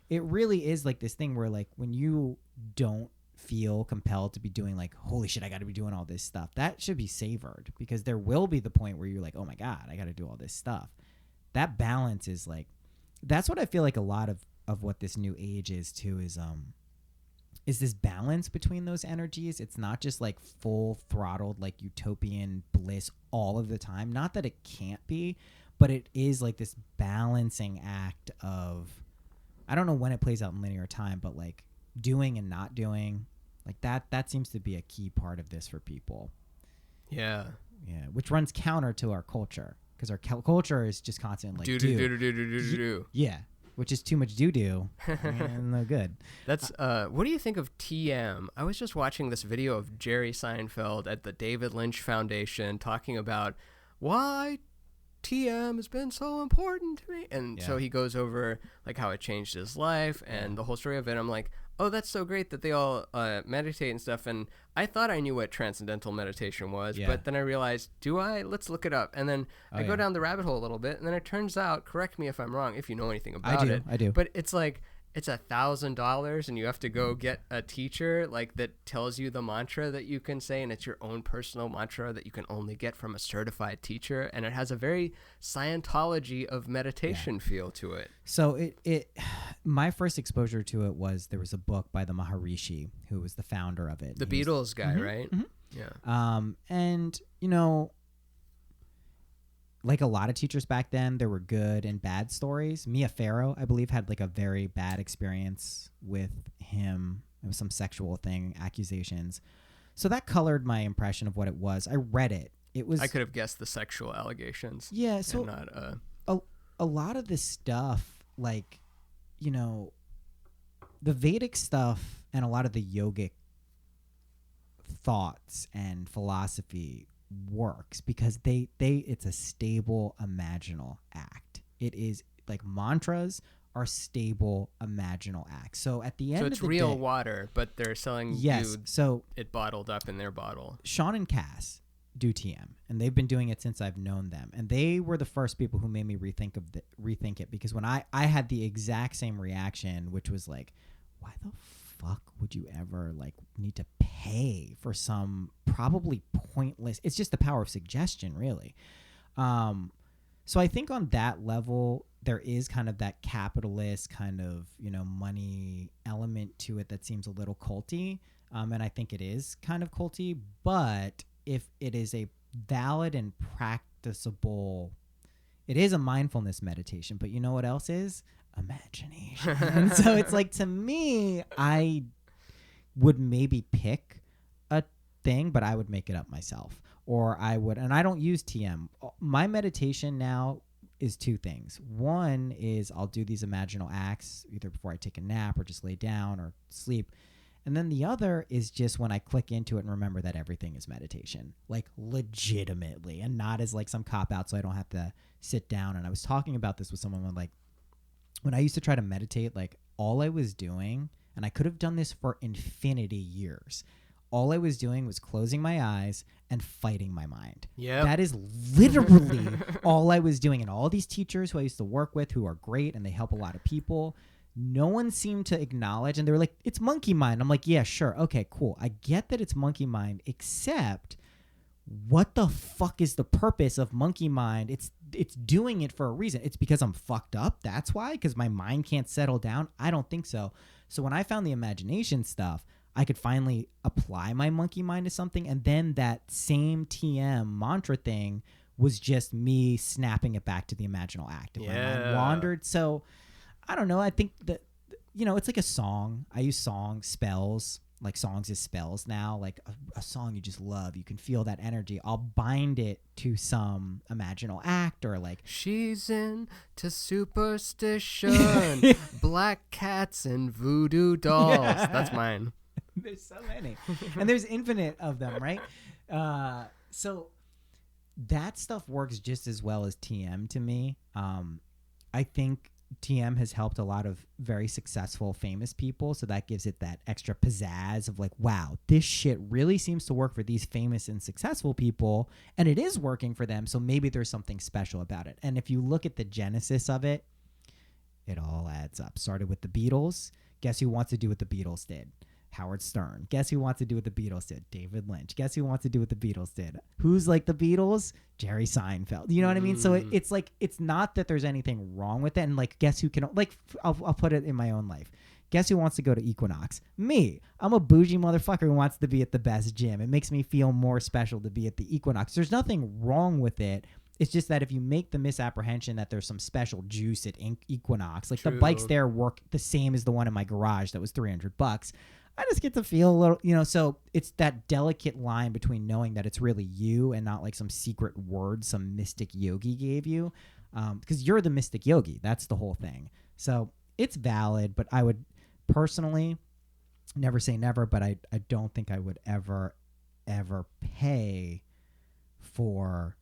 Speaker 3: it really is like this thing where, like, when you don't feel compelled to be doing, like, holy shit, I got to be doing all this stuff, that should be savored, because there will be the point where you're like, oh my God, I got to do all this stuff. That balance is like, that's what I feel like a lot of what this new age is too, is this balance between those energies. It's not just like full throttled, like utopian bliss all of the time. Not that it can't be, but it is like this balancing act of, I don't know when it plays out in linear time, but like doing and not doing, like that seems to be a key part of this for people. Yeah, which runs counter to our culture, because our culture is just constantly like do. Yeah, which is too much do no good.
Speaker 2: That's what do you think of TM? I was just watching this video of Jerry Seinfeld at the David Lynch Foundation talking about why TM has been so important to me, and so he goes over like how it changed his life and the whole story of it. I'm like, oh, that's so great that they all meditate and stuff. And I thought I knew what transcendental meditation was, but then I realized, do I? Let's look it up. And then I go down the rabbit hole a little bit, and then it turns out, correct me if I'm wrong, if you know anything about it.
Speaker 3: I do.
Speaker 2: But it's like, it's $1,000, and you have to go get a teacher like that tells you the mantra that you can say, and it's your own personal mantra that you can only get from a certified teacher, and it has a very Scientology of meditation feel to it.
Speaker 3: So it my first exposure to it was, there was a book by the Maharishi, who was the founder of it.
Speaker 2: The Beatles guy, right?
Speaker 3: Mm-hmm. Yeah. And like a lot of teachers back then, there were good and bad stories. Mia Farrow, I believe, had like a very bad experience with him. It was some sexual thing, accusations. So that colored my impression of what it was. I read it. I
Speaker 2: could have guessed the sexual allegations.
Speaker 3: Yeah. So
Speaker 2: not
Speaker 3: a lot of this stuff, like, you know, the Vedic stuff and a lot of the yogic thoughts and philosophy works because it's a stable imaginal act. It is like mantras are stable imaginal acts. So at the end of the day,
Speaker 2: so it's real water, but they're selling you it bottled up in their bottle.
Speaker 3: Sean and Cass do TM, and they've been doing it since I've known them, and they were the first people who made me rethink it, because when I had the exact same reaction, which was like, why the fuck would you ever like need to pay for some probably pointless, it's just the power of suggestion, really. So I think on that level there is kind of that capitalist kind of, you know, money element to it that seems a little culty, and I think it is kind of culty, but if it is a valid and practicable, it is a mindfulness meditation, but you know what else is? Imagination. And so it's like, to me, I would maybe pick a thing, but I would make it up myself. Or I would, and I don't use TM. My meditation now is two things. One is I'll do these imaginal acts either before I take a nap or just lay down or sleep. And then the other is just when I click into it and remember that everything is meditation, like legitimately, and not as like some cop out so I don't have to sit down. And I was talking about this with someone when I used to try to meditate, like all I was doing, and I could have done this for infinity years, all I was doing was closing my eyes and fighting my mind.
Speaker 2: Yeah,
Speaker 3: that is literally all I was doing. And all these teachers who I used to work with, who are great and they help a lot of people, no one seemed to acknowledge, and they were like, it's monkey mind. I'm like, yeah, sure. Okay, cool. I get that it's monkey mind, except what the fuck is the purpose of monkey mind? It's doing it for a reason. It's because I'm fucked up. That's why, because my mind can't settle down. I don't think so. So when I found the imagination stuff, I could finally apply my monkey mind to something. And then that same TM mantra thing was just me snapping it back to the imaginal act. If my mind wandered. So I don't know. I think that, you know, it's like a song. I use songs, spells, like songs as spells now. Like a song you just love. You can feel that energy. I'll bind it to some imaginal act, or like,
Speaker 2: she's into superstition, black cats and voodoo dolls. Yeah. That's mine.
Speaker 3: There's so many. And there's infinite of them, right? So that stuff works just as well as TM to me. I think TM has helped a lot of very successful, famous people. So that gives it that extra pizzazz of like, wow, this shit really seems to work for these famous and successful people. And it is working for them. So maybe there's something special about it. And if you look at the genesis of it, it all adds up. Started with the Beatles. Guess who wants to do what the Beatles did? Howard Stern. Guess who wants to do what the Beatles did? David Lynch. Guess who wants to do what the Beatles did? Who's like the Beatles? Jerry Seinfeld. You know what I mean? So it's like, it's not that there's anything wrong with it. And like, guess who can, like, I'll put it in my own life. Guess who wants to go to Equinox? Me. I'm a bougie motherfucker who wants to be at the best gym. It makes me feel more special to be at the Equinox. There's nothing wrong with it. It's just that if you make the misapprehension that there's some special juice at Equinox, like the bikes there work the same as the one in my garage that was $300. I just get to feel a little, you know, so it's that delicate line between knowing that it's really you and not like some secret word some mystic yogi gave you, because you're the mystic yogi. That's the whole thing. So it's valid, but I would personally never say never, but I don't think I would ever pay for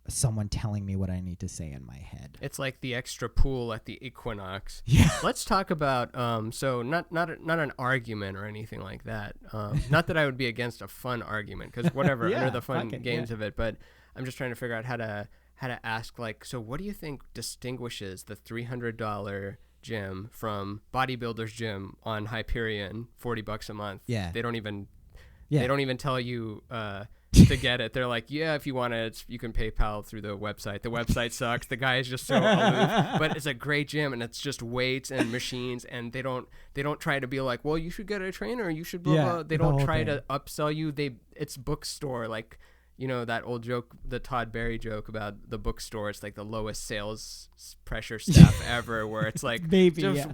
Speaker 3: someone telling me what I need to say in my head.
Speaker 2: It's like the extra pool at the Equinox.
Speaker 3: Yeah.
Speaker 2: Let's talk about so not an argument or anything like that. Not that I would be against a fun argument, because whatever, I know the fun games of it, but I'm just trying to figure out how to ask, like, so what do you think distinguishes the $300 gym from bodybuilder's gym on Hyperion, $40 a month?
Speaker 3: Yeah.
Speaker 2: They don't even tell you to get it. They're like, yeah, if you want it, you can PayPal through the website. The website sucks. The guy is just so aloof, but it's a great gym, and it's just weights and machines, and they don't try to be like, well, you should get a trainer, you should blah, blah. They don't try to upsell you. It's bookstore, like, you know, that old joke, the Todd Berry joke about the bookstore. It's like the lowest sales pressure staff ever, where it's like,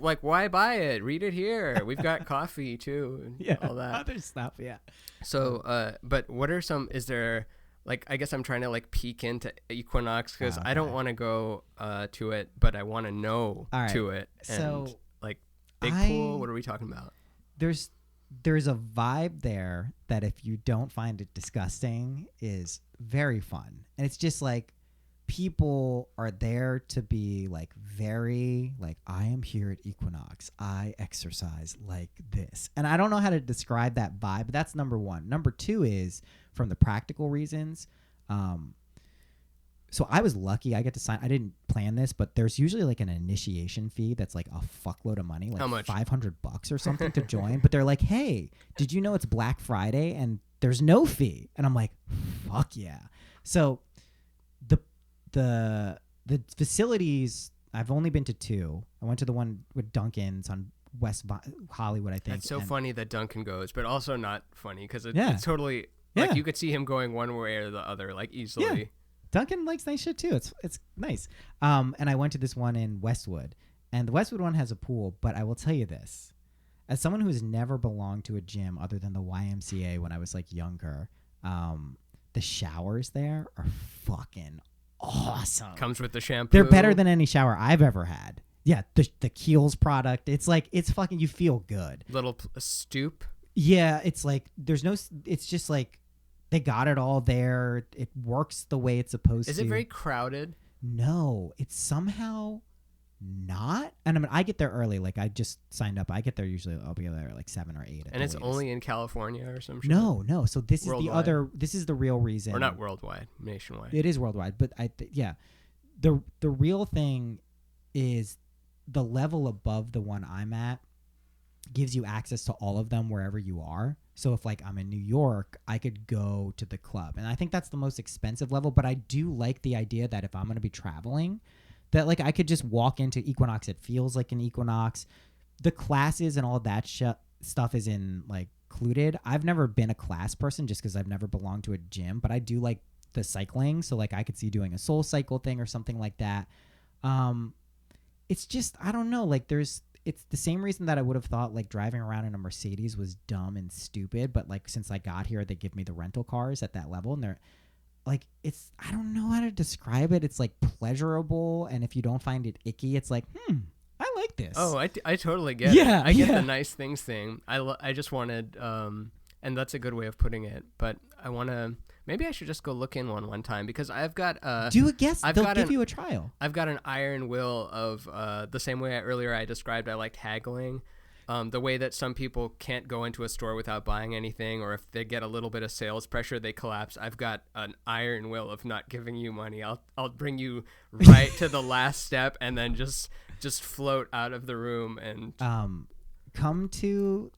Speaker 2: like, why buy it? Read it here. We've got coffee too, and all that
Speaker 3: other stuff. Yeah.
Speaker 2: So, but what are some? Is there like I guess I'm trying to like peek into Equinox because I don't
Speaker 3: Okay.
Speaker 2: want to go to it, but I want to know
Speaker 3: All right.
Speaker 2: to it. And
Speaker 3: So
Speaker 2: like big pool, what are we talking about?
Speaker 3: there's a vibe there that if you don't find it disgusting is very fun. And it's just like people are there to be like very like, I am here at Equinox. I exercise like this. And I don't know how to describe that vibe, but that's number one. Number two is from the practical reasons. So I was lucky. I get to sign. I didn't plan this, but there's usually like an initiation fee that's like a fuckload of money, like
Speaker 2: How much?
Speaker 3: $500 or something to join. But they're like, hey, did you know it's Black Friday and there's no fee? And I'm like, fuck yeah. So the facilities, I've only been to two. I went to the one with Dunkin's on West Hollywood, I think.
Speaker 2: That's so funny that Duncan goes, but also not funny because
Speaker 3: Yeah.
Speaker 2: it's totally like you could see him going one way or the other, like easily.
Speaker 3: Yeah. Duncan likes nice shit too. It's nice. And I went to this one in Westwood, and the Westwood one has a pool. But I will tell you this, as someone who has never belonged to a gym other than the YMCA when I was like younger, the showers there are fucking awesome.
Speaker 2: Comes with the shampoo.
Speaker 3: They're better than any shower I've ever had. Yeah, the Kiehl's product. It's like it's fucking. You feel good.
Speaker 2: Little stoop.
Speaker 3: Yeah, it's like there's no. It's just like. They got it all there. It works the way it's supposed to.
Speaker 2: Is it very crowded?
Speaker 3: No, it's somehow not. And I mean, I get there early. Like I just signed up. I get there usually. I'll be there at like 7 or 8.
Speaker 2: And it's only in California or some shit?
Speaker 3: No. So this
Speaker 2: Worldwide.
Speaker 3: is the other. This is the real reason.
Speaker 2: Or not worldwide, nationwide.
Speaker 3: It is worldwide, but yeah, the real thing is the level above the one I'm at gives you access to all of them wherever you are. So if like I'm in New York, I could go to the club. And I think that's the most expensive level, but I do like the idea that if I'm going to be traveling, that like I could just walk into Equinox. It feels like an Equinox. The classes and all of that stuff is in like included. I've never been a class person just because I've never belonged to a gym, but I do like the cycling. So like I could see doing a Soul Cycle thing or something like that. It's just, I don't know, like it's the same reason that I would have thought like driving around in a Mercedes was dumb and stupid, but like since I got here, they give me the rental cars at that level, and they're like, it's, I don't know how to describe it. It's like pleasurable, and if you don't find it icky, it's like, I like this.
Speaker 2: Oh, I totally get it. I get the nice things thing. I just wanted, and that's a good way of putting it, but I want to, maybe I should just go look in one time because I've got
Speaker 3: do a guess. They'll give you a trial.
Speaker 2: I've got an iron will of the same way earlier I described I liked haggling. The way that some people can't go into a store without buying anything, or if they get a little bit of sales pressure, they collapse. I've got an iron will of not giving you money. I'll bring you right to the last step and then just float out of the room and
Speaker 3: come to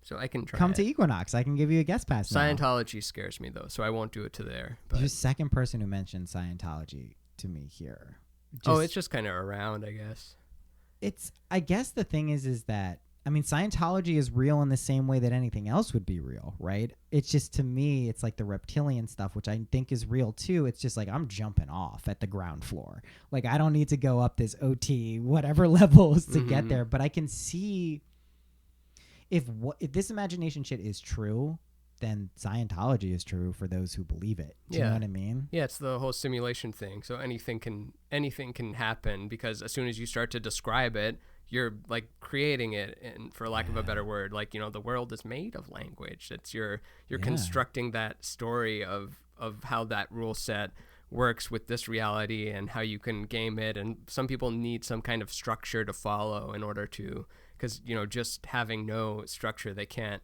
Speaker 3: Equinox. I can give you a guest pass.
Speaker 2: Scientology scares me though, so I won't do it to there. But
Speaker 3: you're the second person who mentioned Scientology to me here.
Speaker 2: It's just kind of around, I guess.
Speaker 3: I guess the thing is that, I mean, Scientology is real in the same way that anything else would be real, right? It's just, to me, it's like the reptilian stuff, which I think is real too. It's just like I'm jumping off at the ground floor. Like I don't need to go up this OT, whatever levels to get there. But I can see if this imagination shit is true, then Scientology is true for those who believe it. Do you know what I mean?
Speaker 2: Yeah, it's the whole simulation thing. So anything can happen because as soon as you start to describe it, you're like creating it, and for lack of a better word, like, the world is made of language. It's you're constructing that story of how that rule set works with this reality and how you can game it. And some people need some kind of structure to follow in order to, because just having no structure, they can't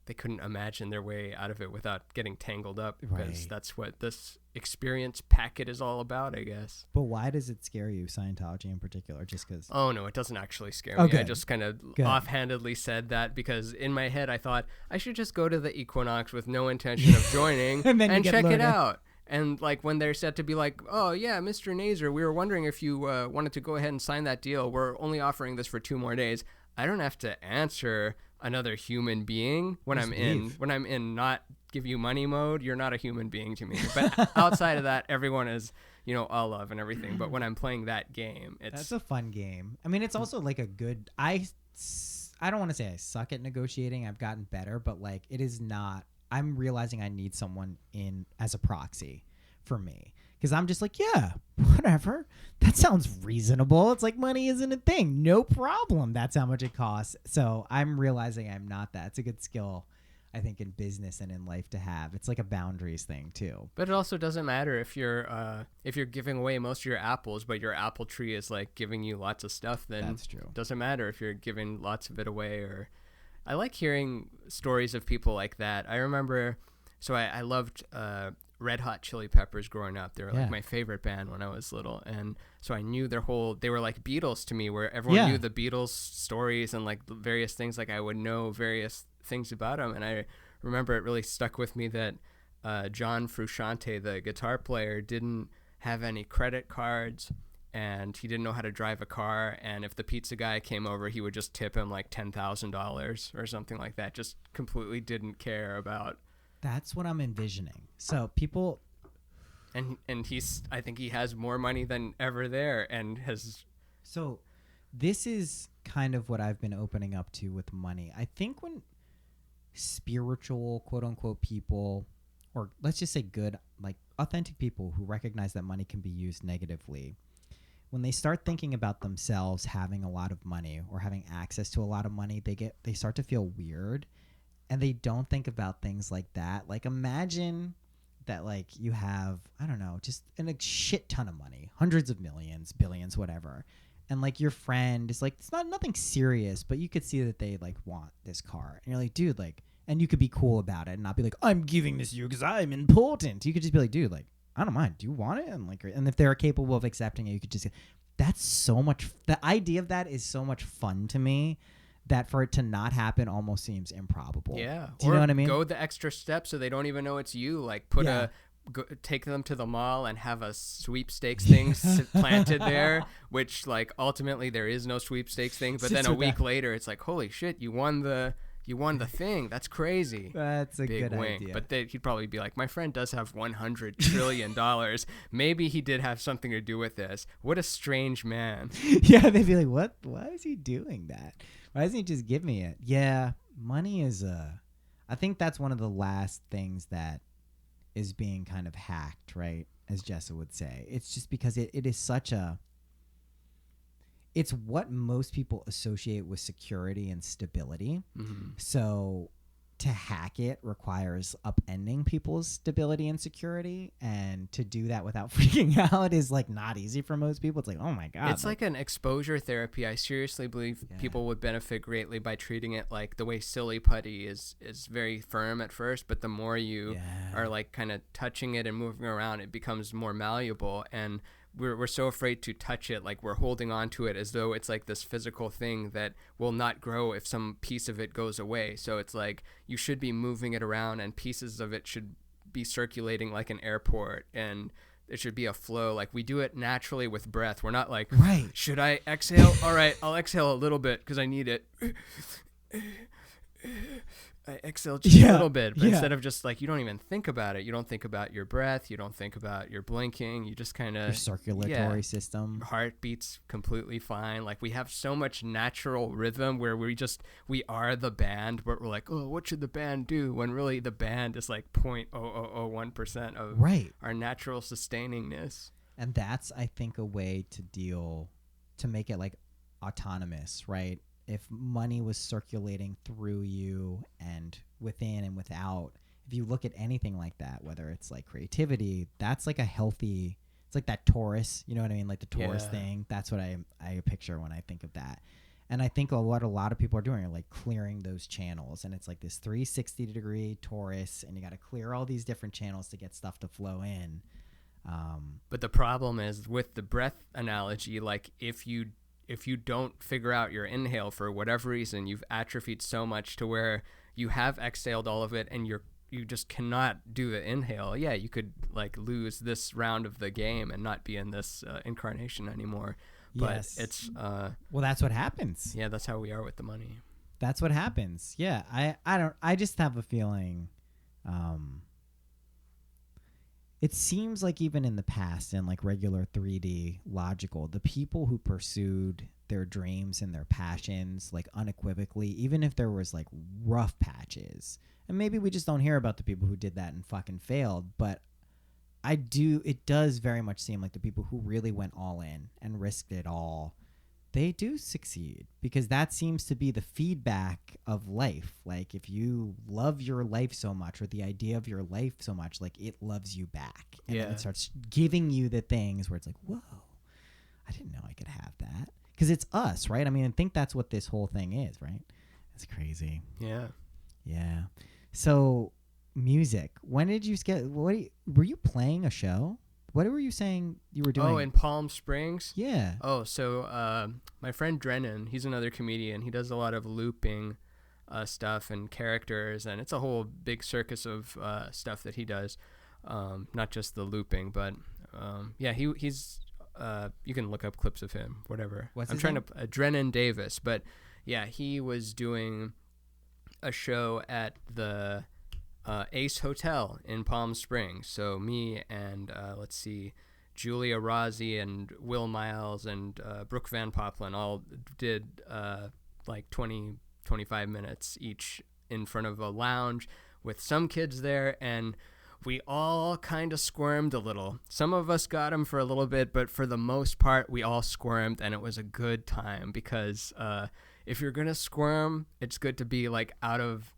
Speaker 2: they couldn't imagine their way out of it without getting tangled up, because that's what this experience packet is all about, I guess.
Speaker 3: But why does it scare you, Scientology in particular? Just because?
Speaker 2: Oh, no, it doesn't actually scare me. I just kind of offhandedly said that because in my head I thought I should just go to the Equinox with no intention of joining and check it out. And like when they're set to be like, oh yeah, Mr. Nazer, we were wondering if you wanted to go ahead and sign that deal. We're only offering this for 2 more days. I don't have to answer another human being when I'm in not give you money mode. You're not a human being to me. But outside of that, everyone is, all love and everything. But when I'm playing that game,
Speaker 3: that's a fun game. I mean, it's also like a good. I don't want to say I suck at negotiating. I've gotten better, but like it is not I'm realizing I need someone in as a proxy for me. Because I'm just like, yeah, whatever. That sounds reasonable. It's like money isn't a thing. No problem. That's how much it costs. So I'm realizing I'm not that. It's a good skill, I think, in business and in life to have. It's like a boundaries thing too.
Speaker 2: But it also doesn't matter if you're giving away most of your apples, but your apple tree is like giving you lots of stuff. Then
Speaker 3: That's true.
Speaker 2: It doesn't matter if you're giving lots of it away. Or I like hearing stories of people like that. I remember, so I loved Red Hot Chili Peppers growing up. They were like my favorite band when I was little, and so I knew they were like Beatles to me, where everyone knew the Beatles stories and like various things. Like I would know various things about them, and I remember it really stuck with me that John Frusciante, the guitar player, didn't have any credit cards, and he didn't know how to drive a car, and if the pizza guy came over, he would just tip him like $10,000 or something like that. Just completely didn't care about.
Speaker 3: That's what I'm envisioning. So people,
Speaker 2: and I think he has more money than ever there, and has.
Speaker 3: So this is kind of what I've been opening up to with money. I think when spiritual, quote unquote, people, or let's just say good, like authentic people who recognize that money can be used negatively, when they start thinking about themselves having a lot of money or having access to a lot of money, they start to feel weird. And they don't think about things like that. Like imagine that like you have, I don't know, just a shit ton of money, hundreds of millions, billions, whatever. And like your friend is like, it's nothing serious, but you could see that they like want this car. And you're like, dude, like, and you could be cool about it and not be like, I'm giving this to you because I'm important. You could just be like, dude, like, I don't mind. Do you want it? And like, and if they're capable of accepting it, you could just, that's so much, the idea of that is so much fun to me. That for it to not happen almost seems improbable.
Speaker 2: Yeah.
Speaker 3: Do you know what I mean?
Speaker 2: Go the extra step so they don't even know it's you. Like take them to the mall and have a sweepstakes thing planted there, which like ultimately there is no sweepstakes thing. But then a week later, it's like, holy shit, you won the thing. That's crazy.
Speaker 3: That's a
Speaker 2: Big
Speaker 3: good
Speaker 2: wink.
Speaker 3: idea.
Speaker 2: But he'd probably be like, my friend does have $100 trillion. Maybe he did have something to do with this. What a strange man.
Speaker 3: Yeah, they'd be like, what? Why is he doing that? Why doesn't he just give me it? Yeah, money is I think that's one of the last things that is being kind of hacked, right? As Jessa would say. It's just because it is such a... It's what most people associate with security and stability. Mm-hmm. So to hack it requires upending people's stability and security, and to do that without freaking out is like not easy for most people. It's like, oh my god,
Speaker 2: it's like an exposure therapy. I seriously believe people would benefit greatly by treating it like the way silly putty is very firm at first, but the more you are like kind of touching it and moving around, it becomes more malleable. And we're so afraid to touch it, like we're holding on to it as though it's like this physical thing that will not grow if some piece of it goes away. So it's like you should be moving it around, and pieces of it should be circulating like an airport, and it should be a flow. Like we do it naturally with breath. We're not like,
Speaker 3: right,
Speaker 2: should I exhale? All right, I'll exhale a little bit because I need it. I exhale just a little bit, but instead of just like, you don't even think about it. You don't think about your breath. You don't think about your blinking. You just kind of...
Speaker 3: Your circulatory system.
Speaker 2: Heart beats completely fine. Like we have so much natural rhythm where we are the band, but we're like, oh, what should the band do? When really the band is like 0.0001% of our natural sustainingness.
Speaker 3: And that's, I think, a way to make it like autonomous, right? If money was circulating through you and within and without, if you look at anything like that, whether it's like creativity, that's like a healthy, it's like that Taurus, you know what I mean? Like the Taurus thing. That's what I picture when I think of that. And I think what a lot of people are doing are like clearing those channels. And it's like this 360-degree Taurus, and you got to clear all these different channels to get stuff to flow in.
Speaker 2: But the problem is with the breath analogy, like if you don't figure out your inhale for whatever reason, you've atrophied so much to where you have exhaled all of it and you just cannot do the inhale. Yeah, you could like lose this round of the game and not be in this incarnation anymore. But it's
Speaker 3: well, that's what happens.
Speaker 2: Yeah, that's how we are with the money.
Speaker 3: That's what happens. Yeah, I just have a feeling it seems like even in the past, in like regular 3D logical, the people who pursued their dreams and their passions like unequivocally, even if there was like rough patches, And maybe we just don't hear about the people who did that and fucking failed. But it does very much seem like the people who really went all in and risked it all, they do succeed, because that seems to be the feedback of life. Like, if you love your life so much, or the idea of your life so much, like, it loves you back. And then it starts giving you the things where it's like, whoa, I didn't know I could have that. Because it's us, right? I mean, I think that's what this whole thing is, right? It's crazy.
Speaker 2: Yeah.
Speaker 3: Yeah. So, music. When did you get, were you playing a show? What were you saying you were doing?
Speaker 2: Oh, in Palm Springs?
Speaker 3: Yeah.
Speaker 2: Oh, so my friend Drennan, he's another comedian. He does a lot of looping stuff and characters, and it's a whole big circus of stuff that he does. Not just the looping, but yeah, he's you can look up clips of him, whatever.
Speaker 3: What's
Speaker 2: I'm
Speaker 3: his
Speaker 2: trying
Speaker 3: name?
Speaker 2: to Drennan Davis, but yeah, he was doing a show at the Ace Hotel in Palm Springs. So me and let's see, Julia Rossi and Will Miles and Brooke Van Poppelen all did like 25 minutes each in front of a lounge with some kids there, and we all kind of squirmed a little. Some of us got them for a little bit, but for the most part, we all squirmed, and it was a good time, because if you're gonna squirm, it's good to be like out of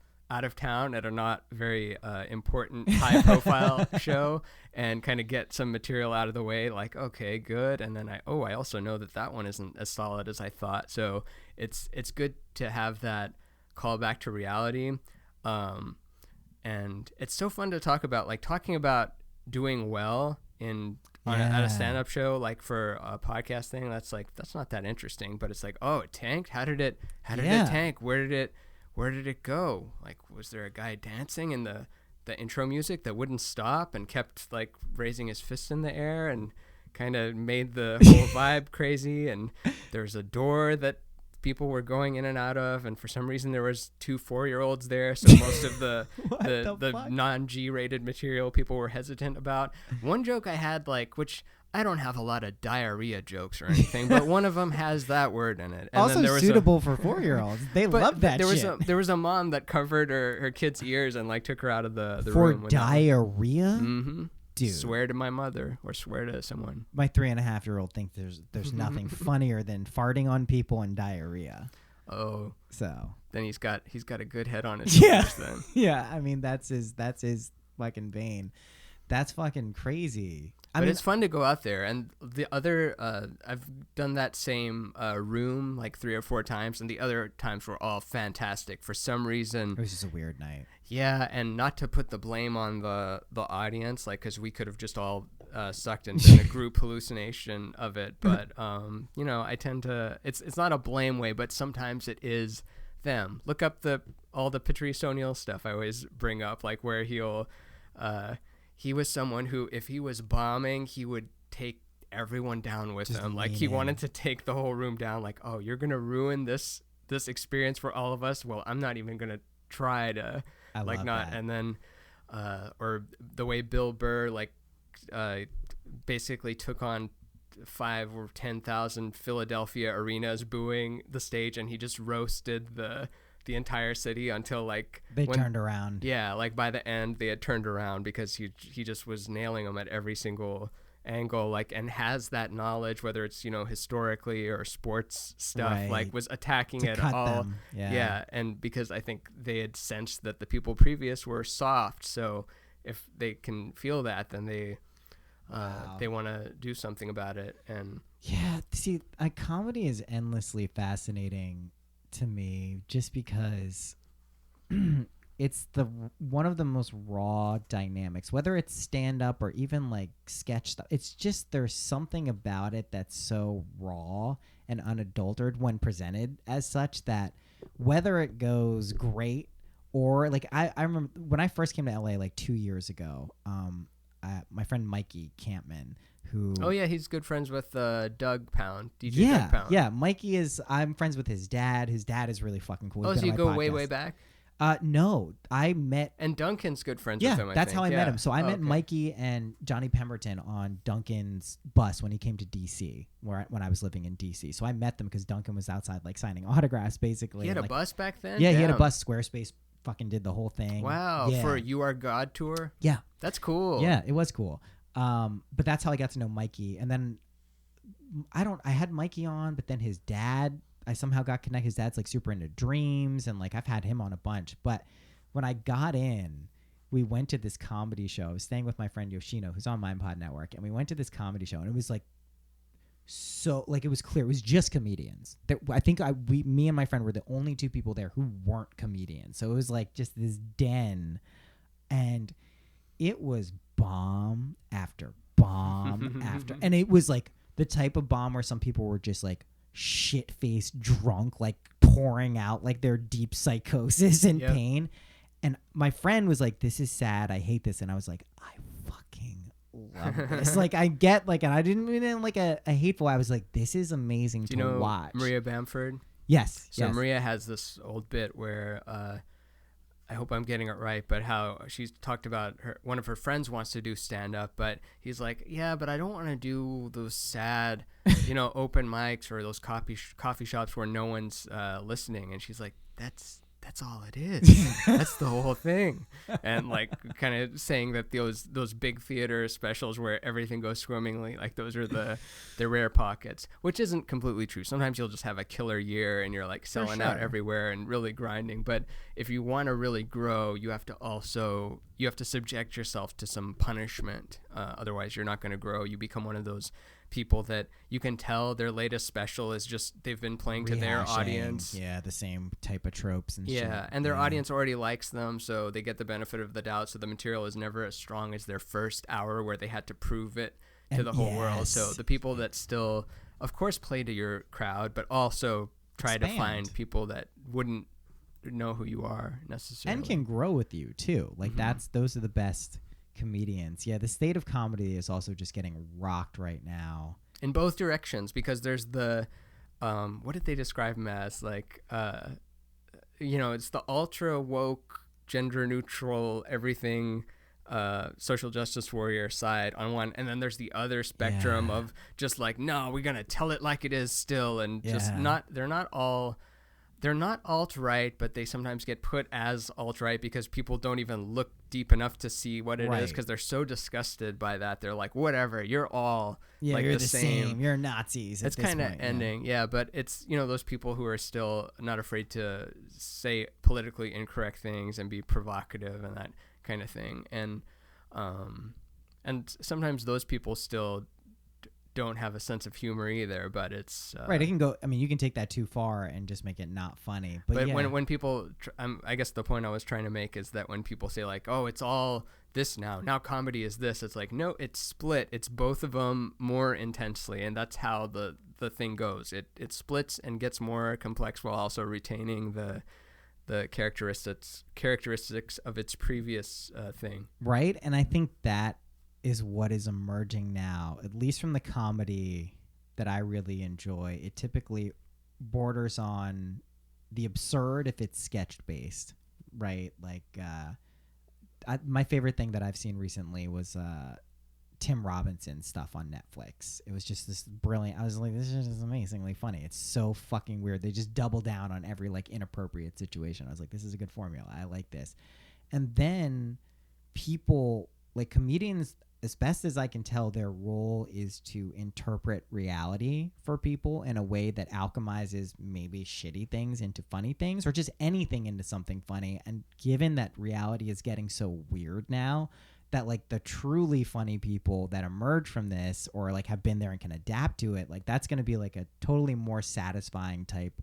Speaker 2: town at a not very important high profile show, and kind of get some material out of the way, like, okay, good. And then I also know that one isn't as solid as I thought. So it's good to have that call back to reality. And it's so fun to talk about, like talking about doing well at a stand-up show, like for a podcast thing. That's not that interesting, but it's like, oh, it tanked. How did it tank? Where did it go? Like, was there a guy dancing in the intro music that wouldn't stop and kept like raising his fist in the air and kind of made the whole vibe crazy? And there's a door that people were going in and out of, and for some reason there was 2 4-year-olds there, so most of the the non-G rated material people were hesitant about. One joke I had, like, which I don't have a lot of diarrhea jokes or anything, but one of them has that word in it. And
Speaker 3: also
Speaker 2: then there was
Speaker 3: suitable for 4-year-olds. They love that
Speaker 2: shit. There was a mom that covered her kid's ears and like took her out of the
Speaker 3: for
Speaker 2: room.
Speaker 3: For diarrhea?
Speaker 2: Mm-hmm.
Speaker 3: Dude.
Speaker 2: Swear to my mother or swear to someone.
Speaker 3: My 3.5-year-old thinks there's nothing funnier than farting on people and diarrhea.
Speaker 2: Oh.
Speaker 3: So.
Speaker 2: Then he's got a good head on his shoulders then.
Speaker 3: Yeah, I mean that's his fucking vein. That's fucking crazy. I mean,
Speaker 2: it's fun to go out there. And the other, I've done that same room like 3 or 4 times, and the other times were all fantastic. For some reason,
Speaker 3: it was just a weird night.
Speaker 2: Yeah, and not to put the blame on the audience, like, because we could have just all sucked and done a group hallucination of it. But you know, I tend to. It's not a blame way, but sometimes it is them. Look up all the Patrice O'Neal stuff I always bring up, like where he'll. He was someone who, if he was bombing, he would take everyone down with him. Like, he wanted to take the whole room down. Like, oh, you're gonna ruin this experience for all of us. Well, I'm not even gonna try to.
Speaker 3: I
Speaker 2: like
Speaker 3: love
Speaker 2: not
Speaker 3: that.
Speaker 2: And then or the way Bill Burr like basically took on 5 or 10,000 Philadelphia arenas booing the stage, and he just roasted the entire city until like
Speaker 3: they turned around.
Speaker 2: Yeah, like by the end they had turned around, because he just was nailing them at every single angle, like, and has that knowledge, whether it's, you know, historically or sports stuff, right. Like was attacking
Speaker 3: to
Speaker 2: it
Speaker 3: cut
Speaker 2: all
Speaker 3: them. Yeah,
Speaker 2: and because I think they had sensed that the people previous were soft, so if they can feel that, then they want to do something about it. And
Speaker 3: yeah, see, comedy is endlessly fascinating to me, just because it's one of the most raw dynamics, whether it's stand-up or even like sketch stuff. It's just, there's something about it that's so raw and unadulterated when presented as such, that whether it goes great or like, I remember when I first came to LA like 2 years ago, my friend Mikey Campman, who...
Speaker 2: Oh, yeah, he's good friends with Doug Pound, DJ Doug Pound.
Speaker 3: Yeah, Mikey is... I'm friends with his dad. His dad is really fucking cool.
Speaker 2: Oh, so you go way back?
Speaker 3: No, I met...
Speaker 2: And Duncan's good friends with him, I
Speaker 3: that's
Speaker 2: think.
Speaker 3: how I met him. So I met Mikey and Johnny Pemberton on Duncan's bus when he came to D.C., when I was living in D.C. So I met them because Duncan was outside, like, signing autographs, basically.
Speaker 2: He had
Speaker 3: a
Speaker 2: bus back then?
Speaker 3: Yeah,
Speaker 2: Damn.
Speaker 3: He had a bus, Squarespace fucking did the whole thing.
Speaker 2: Wow,
Speaker 3: Yeah.
Speaker 2: for You Are God tour?
Speaker 3: Yeah.
Speaker 2: That's cool.
Speaker 3: Yeah, it was cool. But that's how I got to know Mikey. And then I had Mikey on, but then his dad, I somehow got connected. His dad's like super into dreams, and like I've had him on a bunch. But when I got in, we went to this comedy show. I was staying with my friend Yoshino, who's on MindPod Network, and we went to this comedy show, and it was like, so like it was clear it was just comedians. I think me and my friend were the only two people there who weren't comedians. So it was like just this den, and it was bomb after bomb after, and it was like the type of bomb where some people were just like shit-faced drunk, like pouring out like their deep psychosis and pain. And my friend was like, "This is sad. I hate this." And I was like, "I fucking love this." Like I get like, and I didn't mean it in like a hateful. I was like, "This is amazing to watch."
Speaker 2: Maria Bamford?
Speaker 3: Yes.
Speaker 2: So Maria has this old bit where I hope I'm getting it right, but how she's talked about one of her friends wants to do stand up, but he's like, "Yeah, but I don't want to do those sad, open mics or those coffee shops where no one's listening." And she's like, That's all it is. That's the whole thing. And like kind of saying that those big theater specials where everything goes swimmingly, like those are the rare pockets, which isn't completely true. Sometimes you'll just have a killer year and you're like selling out everywhere and really grinding. But if you want to really grow, you have to subject yourself to some punishment. Otherwise you're not going to grow. You become one of those people that you can tell their latest special is just they've been playing to their audience.
Speaker 3: Yeah, the same type of tropes and shit.
Speaker 2: Yeah, and their audience already likes them, so they get the benefit of the doubt. So the material is never as strong as their first hour where they had to prove it to the whole world. So the people that still, of course, play to your crowd, but also try to find people that wouldn't know who you are necessarily.
Speaker 3: And can grow with you, too. Like, those are the best comedians. Yeah, the state of comedy is also just getting rocked right now
Speaker 2: in both directions, because there's the what did they describe him as, like it's the ultra woke, gender neutral, everything social justice warrior side on one, and then there's the other spectrum of just like, no, we're gonna tell it like it is still, and just they're not alt-right, but they sometimes get put as alt-right because people don't even look deep enough to see what it is, because they're so disgusted by that. They're like, whatever, you're all like
Speaker 3: you're
Speaker 2: the same.
Speaker 3: You're Nazis.
Speaker 2: It's kind of ending. Yeah, but it's, those people who are still not afraid to say politically incorrect things and be provocative and that kind of thing. And sometimes those people still don't have a sense of humor either, but it's
Speaker 3: right. It can go. I mean, you can take that too far and just make it not funny. But
Speaker 2: when people, I guess the point I was trying to make is that when people say like, "Oh, it's all this now comedy is this," it's like, no, it's split. It's both of them more intensely, and that's how the thing goes. It splits and gets more complex while also retaining the characteristics of its previous thing.
Speaker 3: Right, and I think that is what is emerging now, at least from the comedy that I really enjoy. It typically borders on the absurd if it's sketch based, right? Like my favorite thing that I've seen recently was Tim Robinson stuff on Netflix. It was just this brilliant. I was like, this is just amazingly funny. It's so fucking weird. They just double down on every like inappropriate situation. I was like, this is a good formula. I like this. And then people, like comedians, as best as I can tell, their role is to interpret reality for people in a way that alchemizes maybe shitty things into funny things, or just anything into something funny. And given that reality is getting so weird now, that like the truly funny people that emerge from this, or like have been there and can adapt to it, like that's going to be like a totally more satisfying type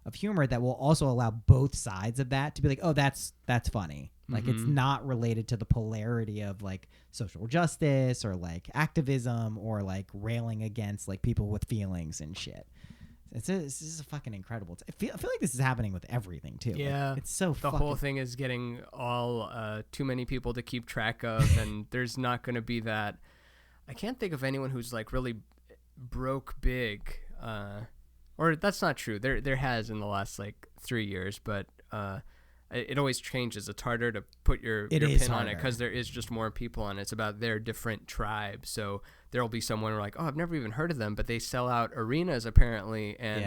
Speaker 3: of humor that will also allow both sides of that to be like, oh, that's funny. Like it's not related to the polarity of like social justice or like activism or like railing against like people with feelings and shit. This is a fucking incredible. I feel like this is happening with everything too.
Speaker 2: Yeah,
Speaker 3: like, it's so
Speaker 2: the whole thing is getting all too many people to keep track of, and there's not going to be that. I can't think of anyone who's like really broke big. Or that's not true. There has in the last like 3 years, but it always changes. It's harder to put your pin on it because there is just more people on it. It's about their different tribes. So there'll be someone who are like, oh, I've never even heard of them, but they sell out arenas apparently, and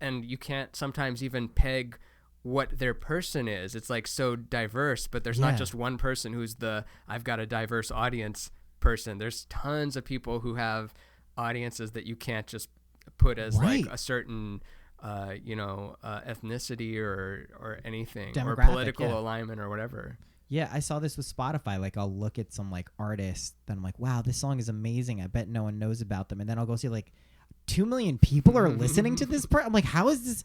Speaker 2: and you can't sometimes even peg what their person is. It's like so diverse, but there's not just one person who's the I've got a diverse audience person. There's tons of people who have audiences that you can't just put as like a certain ethnicity or anything or political alignment or whatever.
Speaker 3: Yeah, I saw this with Spotify. Like, I'll look at some like artists that I'm like, wow, this song is amazing. I bet no one knows about them. And then I'll go see like 2 million people are listening to this. I'm like, how is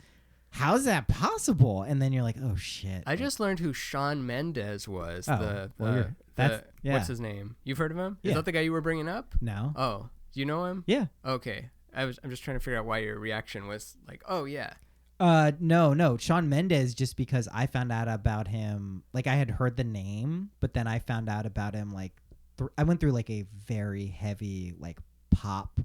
Speaker 3: that possible? And then you're like, oh shit.
Speaker 2: I just learned who Shawn Mendes was. What's his name? You've heard of him?
Speaker 3: Yeah.
Speaker 2: Is that the guy you were bringing up?
Speaker 3: No.
Speaker 2: Oh, do you know him?
Speaker 3: Yeah.
Speaker 2: Okay. I'm just trying to figure out why your reaction was like, oh yeah.
Speaker 3: No. Shawn Mendes, just because I found out about him, like I had heard the name, but then I found out about him like I went through like a very heavy like pop,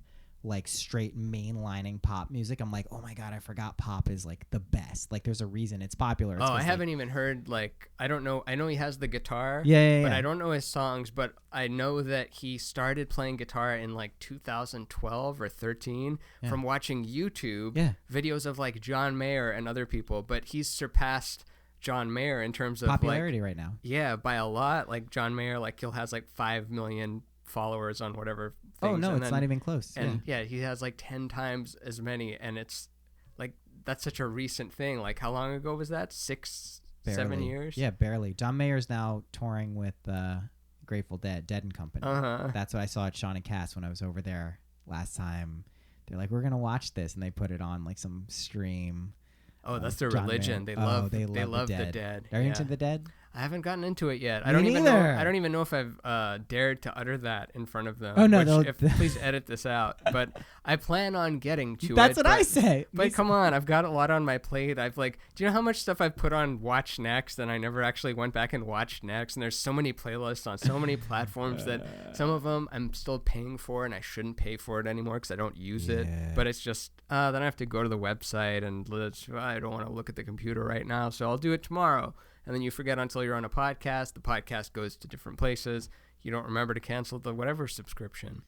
Speaker 3: like straight mainlining pop music. I'm like, oh my God, I forgot pop is like the best. Like there's a reason it's popular. It's
Speaker 2: I haven't even heard like, I don't know. I know he has the guitar,
Speaker 3: but
Speaker 2: I don't know his songs, but I know that he started playing guitar in like 2012 or 13 from watching YouTube videos of like John Mayer and other people, but he's surpassed John Mayer in terms of
Speaker 3: popularity right now.
Speaker 2: Yeah, by a lot. Like John Mayer, like he'll has like 5 million followers on whatever things.
Speaker 3: Oh no, it's not even close.
Speaker 2: And he has like 10 times as many, and it's like that's such a recent thing. Like how long ago was that? 7 years?
Speaker 3: Yeah, barely. John Mayer's now touring with Grateful Dead and Company. That's what I saw at Sean and Cass when I was over there last time. They're like, we're gonna watch this, and they put it on like some stream.
Speaker 2: Oh, that's their religion. They love the Dead.
Speaker 3: Are you into the Dead?
Speaker 2: I haven't gotten into it yet.
Speaker 3: Me
Speaker 2: I don't even
Speaker 3: neither.
Speaker 2: know. I don't even know if I've dared to utter that in front of them.
Speaker 3: Oh no!
Speaker 2: Please edit this out. But I plan on getting to it.
Speaker 3: That's what I say.
Speaker 2: But come on, I've got a lot on my plate. Do you know how much stuff I've put on Watch Next and I never actually went back and watched next? And there's so many playlists on so many platforms that some of them I'm still paying for and I shouldn't pay for it anymore because I don't use it. But it's just then I have to go to the website and I don't want to look at the computer right now, so I'll do it tomorrow. And then you forget until you're on a podcast. The podcast goes to different places. You don't remember to cancel the whatever subscription.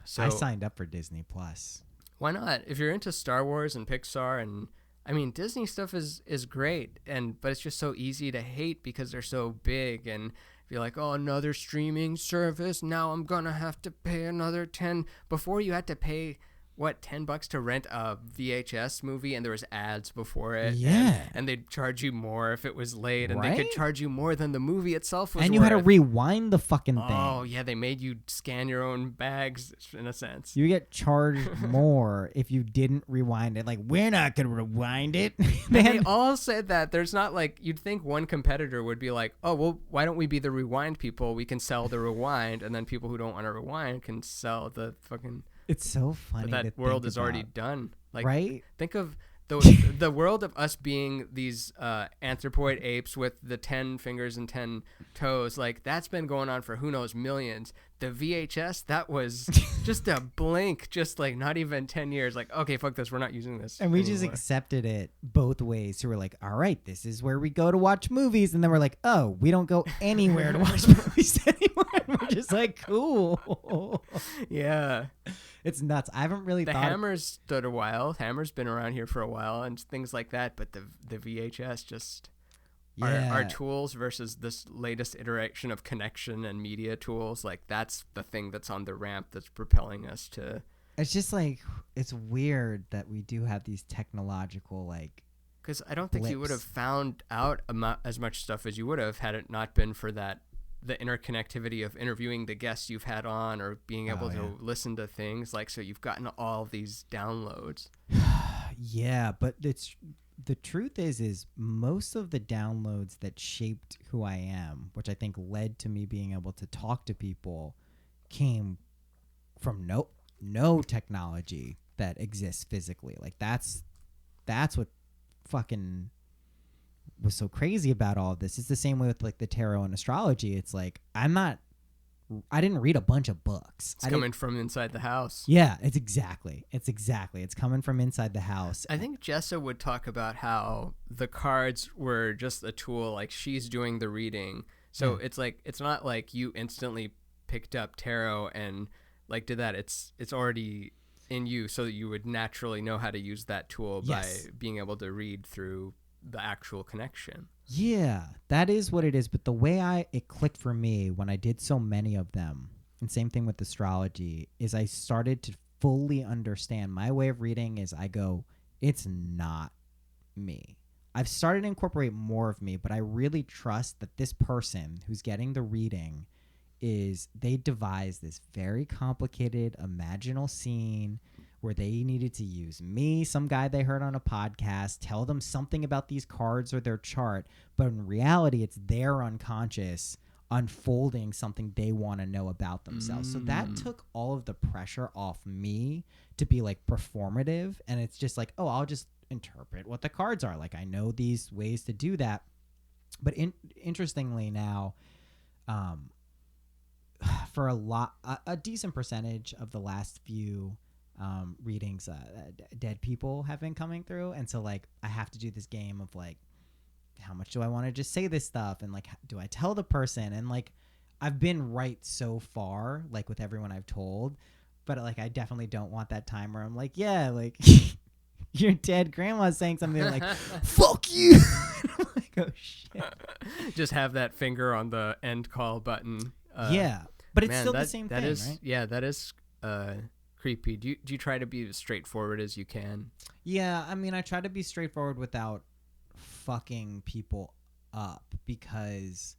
Speaker 3: So I signed up for Disney Plus.
Speaker 2: Why not? If you're into Star Wars and Pixar, and I mean Disney stuff is great, but it's just so easy to hate because they're so big, and be like, oh, another streaming service. Now I'm gonna have to pay another 10. Before you had to pay $10 to rent a VHS movie, and there was ads before it.
Speaker 3: Yeah.
Speaker 2: And they'd charge you more if it was late, and they could charge you more than the movie itself was
Speaker 3: and you
Speaker 2: worth.
Speaker 3: had to rewind the fucking thing.
Speaker 2: Oh, yeah, they made you scan your own bags, in a sense.
Speaker 3: You get charged more if you didn't rewind it. Like, we're not going to rewind it.
Speaker 2: They all said that. There's not like, you'd think one competitor would be like, oh, well, why don't we be the rewind people? We can sell the rewind, and then people who don't want to rewind can sell the fucking...
Speaker 3: It's so funny
Speaker 2: that world is already done. Like,
Speaker 3: right?
Speaker 2: Think of the world of us being these anthropoid apes with the 10 fingers and 10 toes. Like, that's been going on for who knows millions. The VHS, that was just a blink, just like not even 10 years. Like, okay, fuck this, we're not using this.
Speaker 3: And we just accepted it both ways. So we're like, all right, this is where we go to watch movies. And then we're like, oh, we don't go anywhere to watch movies anymore. And we're just like, cool.
Speaker 2: Yeah.
Speaker 3: It's nuts. I haven't really
Speaker 2: thought... The Hammer's stood a while. Hammer's been around here for a while and things like that. But the VHS just... Our tools versus this latest iteration of connection and media tools, like that's the thing that's on the ramp that's propelling us to...
Speaker 3: It's just like, it's weird that we do have these technological like...
Speaker 2: Because I don't think you would have found out as much stuff as you would have had it not been for that, the interconnectivity of interviewing the guests you've had on or being able to listen to things. Like, so you've gotten all these downloads.
Speaker 3: Yeah, but the truth is most of the downloads that shaped who I am, which I think led to me being able to talk to people, came from no technology that exists physically. Like that's what fucking was so crazy about all of this. It's the same way with like the tarot and astrology. It's like I didn't read a bunch of books.
Speaker 2: It's coming from inside the house.
Speaker 3: Yeah, it's coming from inside the house.
Speaker 2: I think Jessa would talk about how the cards were just a tool, like she's doing the reading. So it's like, it's not like you instantly picked up tarot and like did that. It's already in you, so that you would naturally know how to use that tool by being able to read through the actual connection.
Speaker 3: Yeah, that is what it is. But the way it clicked for me when I did so many of them, and same thing with astrology, is I started to fully understand. My way of reading is I go, it's not me. I've started to incorporate more of me, but I really trust that this person who's getting the reading they devised this very complicated imaginal scene where they needed to use me, some guy they heard on a podcast, tell them something about these cards or their chart, but in reality it's their unconscious unfolding something they want to know about themselves. So that took all of the pressure off me to be like performative, and it's just like, oh, I'll just interpret what the cards are. Like I know these ways to do that. But interestingly now, for a decent percentage of the last few readings, dead people have been coming through, and so like I have to do this game of like, how much do I want to just say this stuff, and like, do I tell the person? And like, I've been right so far, like with everyone I've told, but like I definitely don't want that time where I'm like, yeah, like your dead grandma's saying something like, fuck you. I'm like, oh shit.
Speaker 2: Just have that finger on the end call button.
Speaker 3: Yeah, but it's still the same thing, right?
Speaker 2: Yeah, that is creepy. Do you try to be as straightforward as you can?
Speaker 3: Yeah, I mean, I try to be straightforward without fucking people up, because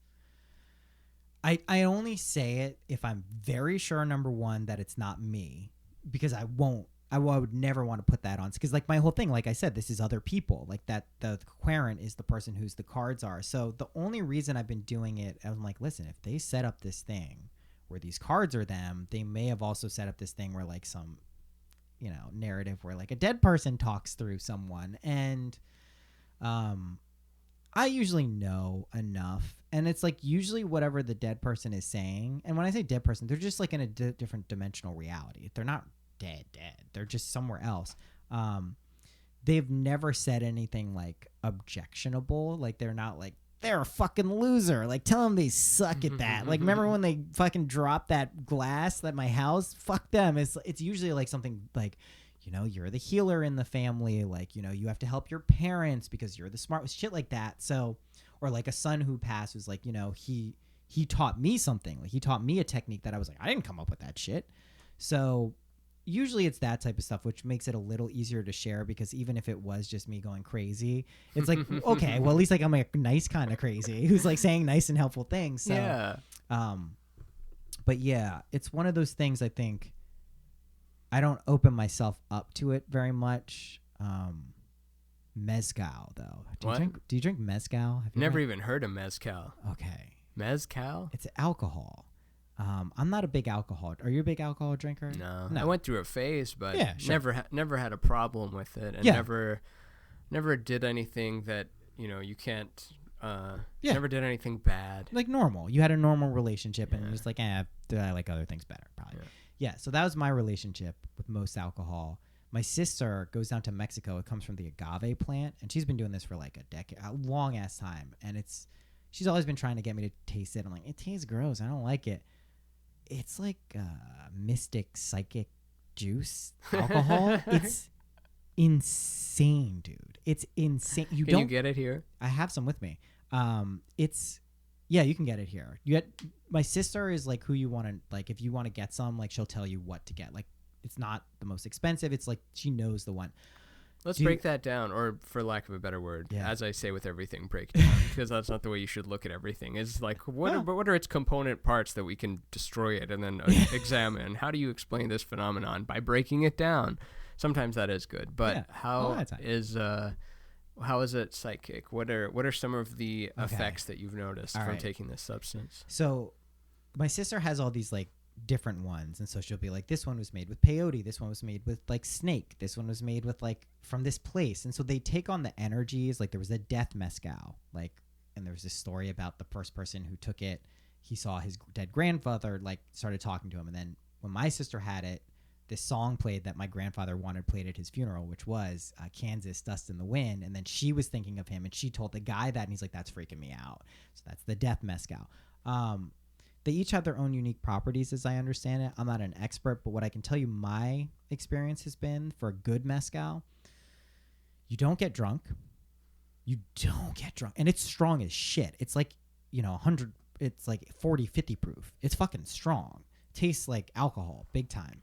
Speaker 3: I only say it if I'm very sure, number one, that it's not me, because I would never want to put that on, because like my whole thing, like I said, this is other people, like that the querent is the person whose the cards are. So the only reason I've been doing it, I'm like, listen, if they set up this thing where these cards are them, they may have also set up this thing where like some, you know, narrative where like a dead person talks through someone, and I usually know enough, and it's like usually whatever the dead person is saying, and when I say dead person, they're just like in a different dimensional reality. They're not dead, they're just somewhere else. They've never said anything like objectionable, like they're not like, they're a fucking loser, like tell them they suck at that. Like remember when they fucking dropped that glass at my house? Fuck them. It's usually like something like, you know, you're the healer in the family, like, you know, you have to help your parents because you're the smart, shit like that. So, or like a son who passed was like, you know, he taught me something, like he taught me a technique that I was like, I didn't come up with that shit. So usually it's that type of stuff, which makes it a little easier to share, because even if it was just me going crazy, it's like, okay, well, at least like I'm a nice kind of crazy who's like saying nice and helpful things. So,
Speaker 2: yeah.
Speaker 3: But yeah, it's one of those things, I think I don't open myself up to it very much. Mezcal though. Do you drink mezcal? Have you
Speaker 2: Never even heard of mezcal.
Speaker 3: Okay.
Speaker 2: Mezcal?
Speaker 3: It's alcohol. I'm not a big alcohol. Are you a big alcohol drinker?
Speaker 2: No. I went through a phase, but
Speaker 3: yeah, sure.
Speaker 2: never had a problem with it, and never did anything that, you know, you can't. Never did anything bad.
Speaker 3: Like normal. You had a normal relationship, and you're just like, I like other things better, probably. Yeah. So that was my relationship with most alcohol. My sister goes down to Mexico. It comes from the agave plant, and she's been doing this for like a decade, a long ass time, and she's always been trying to get me to taste it. I'm like, it tastes gross. I don't like it. It's like mystic psychic juice alcohol. It's insane, dude. It's insane.
Speaker 2: Can you get it here?
Speaker 3: I have some with me. You can get it here. My sister is like who you want to, like, if you want to get some, like, she'll tell you what to get. Like, it's not the most expensive. It's like she knows the one.
Speaker 2: Let's break that down, or for lack of a better word, as I say with everything, break down, because that's not the way you should look at everything. It's like, what are its component parts that we can destroy it and then examine? How do you explain this phenomenon? By breaking it down. Sometimes that is good, but how is it psychic? What are some of the effects that you've noticed from taking this substance?
Speaker 3: So my sister has all these like different ones, and so she'll be like, this one was made with peyote, this one was made with like snake, this one was made with like from this place. And so they take on the energies. Like there was a death mezcal, like, and there was this story about the first person who took it, he saw his dead grandfather, like started talking to him, and then when my sister had it, this song played that my grandfather wanted played at his funeral, which was Kansas, Dust in the Wind. And then she was thinking of him, and she told the guy that, and he's like, that's freaking me out. So that's the death mezcal. They each have their own unique properties, as I understand it. I'm not an expert, but what I can tell you my experience has been for a good mezcal, you don't get drunk. you don't get drunk. And it's strong as shit. It's like, 100, it's like 40, 50 proof. It's fucking strong. Tastes like alcohol, big time.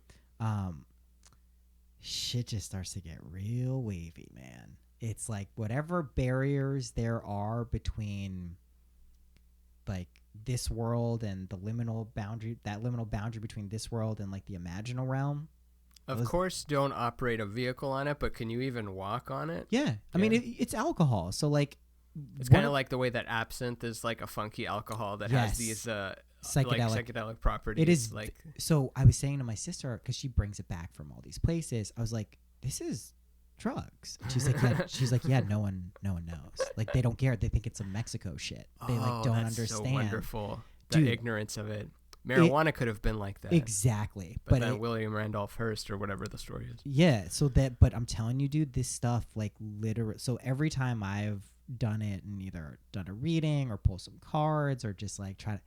Speaker 3: Shit just starts to get real wavy, man. It's like whatever barriers there are between like this world and the liminal boundary between this world and like the imaginal realm.
Speaker 2: Of course, don't operate a vehicle on it, but can you even walk on it?
Speaker 3: Yeah. I mean, it's alcohol. So like,
Speaker 2: it's kind of like the way that absinthe is like a funky alcohol that has these psychedelic properties.
Speaker 3: It is
Speaker 2: like.
Speaker 3: So I was saying to my sister, because she brings it back from all these places, I was like, this is drugs. And she's like, yeah, no one knows. Like, they don't care. They think it's some Mexico shit. They like don't understand.
Speaker 2: So wonderful. The ignorance of it. Marijuana could have been like that.
Speaker 3: Exactly.
Speaker 2: But then William Randolph Hearst or whatever the story is.
Speaker 3: Yeah. But I'm telling you, dude, this stuff, like, literally. So every time I've done it and either done a reading or pull some cards or just like try to,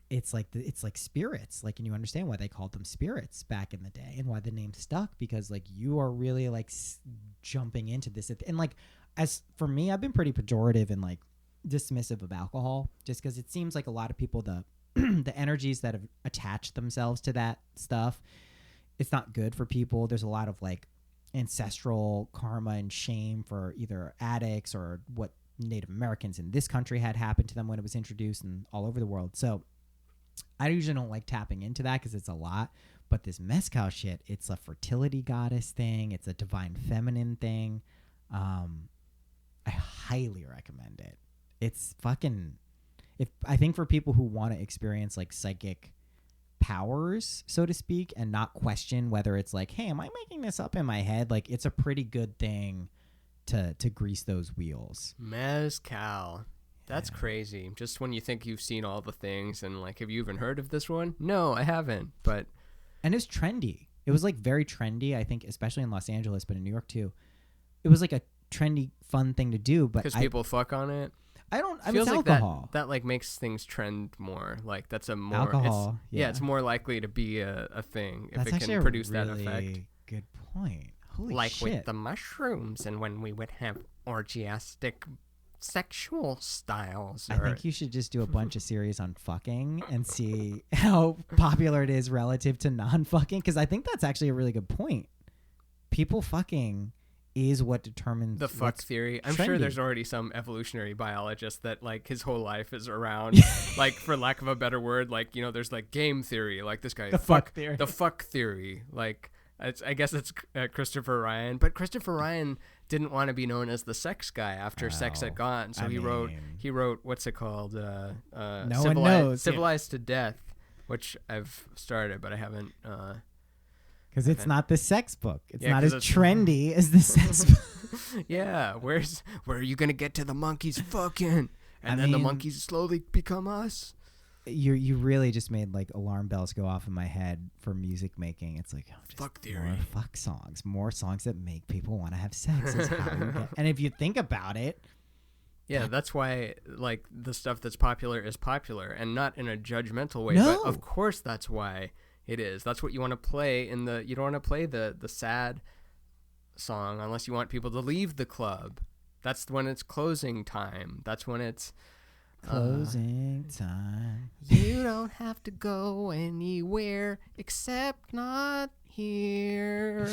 Speaker 3: it's like spirits. Like, and you understand why they called them spirits back in the day and why the name stuck, because like you are really like jumping into this. And like, as for me, I've been pretty pejorative and like dismissive of alcohol, just because it seems like a lot of people, the energies that have attached themselves to that stuff, it's not good for people. There's a lot of like ancestral karma and shame for either addicts or what Native Americans in this country had happened to them when it was introduced and all over the world. So I usually don't like tapping into that because it's a lot. But this mezcal shit, it's a fertility goddess thing. It's a divine feminine thing. I highly recommend it. It's fucking... I think for people who want to experience like psychic powers, so to speak, and not question whether it's like, hey, am I making this up in my head? Like, it's a pretty good thing to grease those wheels.
Speaker 2: Mezcal. That's crazy. Just when you think you've seen all the things and like, have you even heard of this one? No, I haven't. And
Speaker 3: it's trendy. It was like very trendy, I think, especially in Los Angeles, but in New York too. It was like a trendy, fun thing to do. But
Speaker 2: because people fuck on it.
Speaker 3: I mean,
Speaker 2: feels
Speaker 3: it's
Speaker 2: like
Speaker 3: alcohol.
Speaker 2: That like makes things trend more. Like that's a more
Speaker 3: alcohol.
Speaker 2: It's more likely to be a thing if
Speaker 3: that's
Speaker 2: it can produce
Speaker 3: really
Speaker 2: that effect.
Speaker 3: Good point. Holy
Speaker 2: like
Speaker 3: shit.
Speaker 2: with the mushrooms and when we would have orgiastic sexual styles.
Speaker 3: I think you should just do a bunch of series on fucking and see how popular it is relative to non-fucking, because I think that's actually a really good point. People fucking is what determines
Speaker 2: the fuck theory. I'm
Speaker 3: trendy.
Speaker 2: Sure there's already some evolutionary biologist that like his whole life is around like, for lack of a better word, like, there's like game theory, like this guy
Speaker 3: the fuck theory.
Speaker 2: The fuck theory. Like I guess it's Christopher Ryan, but Christopher Ryan didn't want to be known as the sex guy after sex had gone, so he wrote what's it called?
Speaker 3: No one knows.
Speaker 2: Civilized to Death, which I've started but I haven't.
Speaker 3: Because it's not the sex book. It's not as trendy as the sex book.
Speaker 2: Yeah, where are you gonna get to the monkeys fucking, and then the monkeys slowly become us?
Speaker 3: You really just made like alarm bells go off in my head for music making. It's like just
Speaker 2: fuck theory,
Speaker 3: more fuck songs, more songs that make people want to have sex. Is how you get. And if you think about it,
Speaker 2: that's why like the stuff that's popular is popular, and not in a judgmental way.
Speaker 3: No.
Speaker 2: But of course, that's why it is. That's what you want to play you don't want to play the sad song unless you want people to leave the club. That's when it's closing time. That's when it's
Speaker 3: closing time.
Speaker 2: You don't have to go anywhere except not here.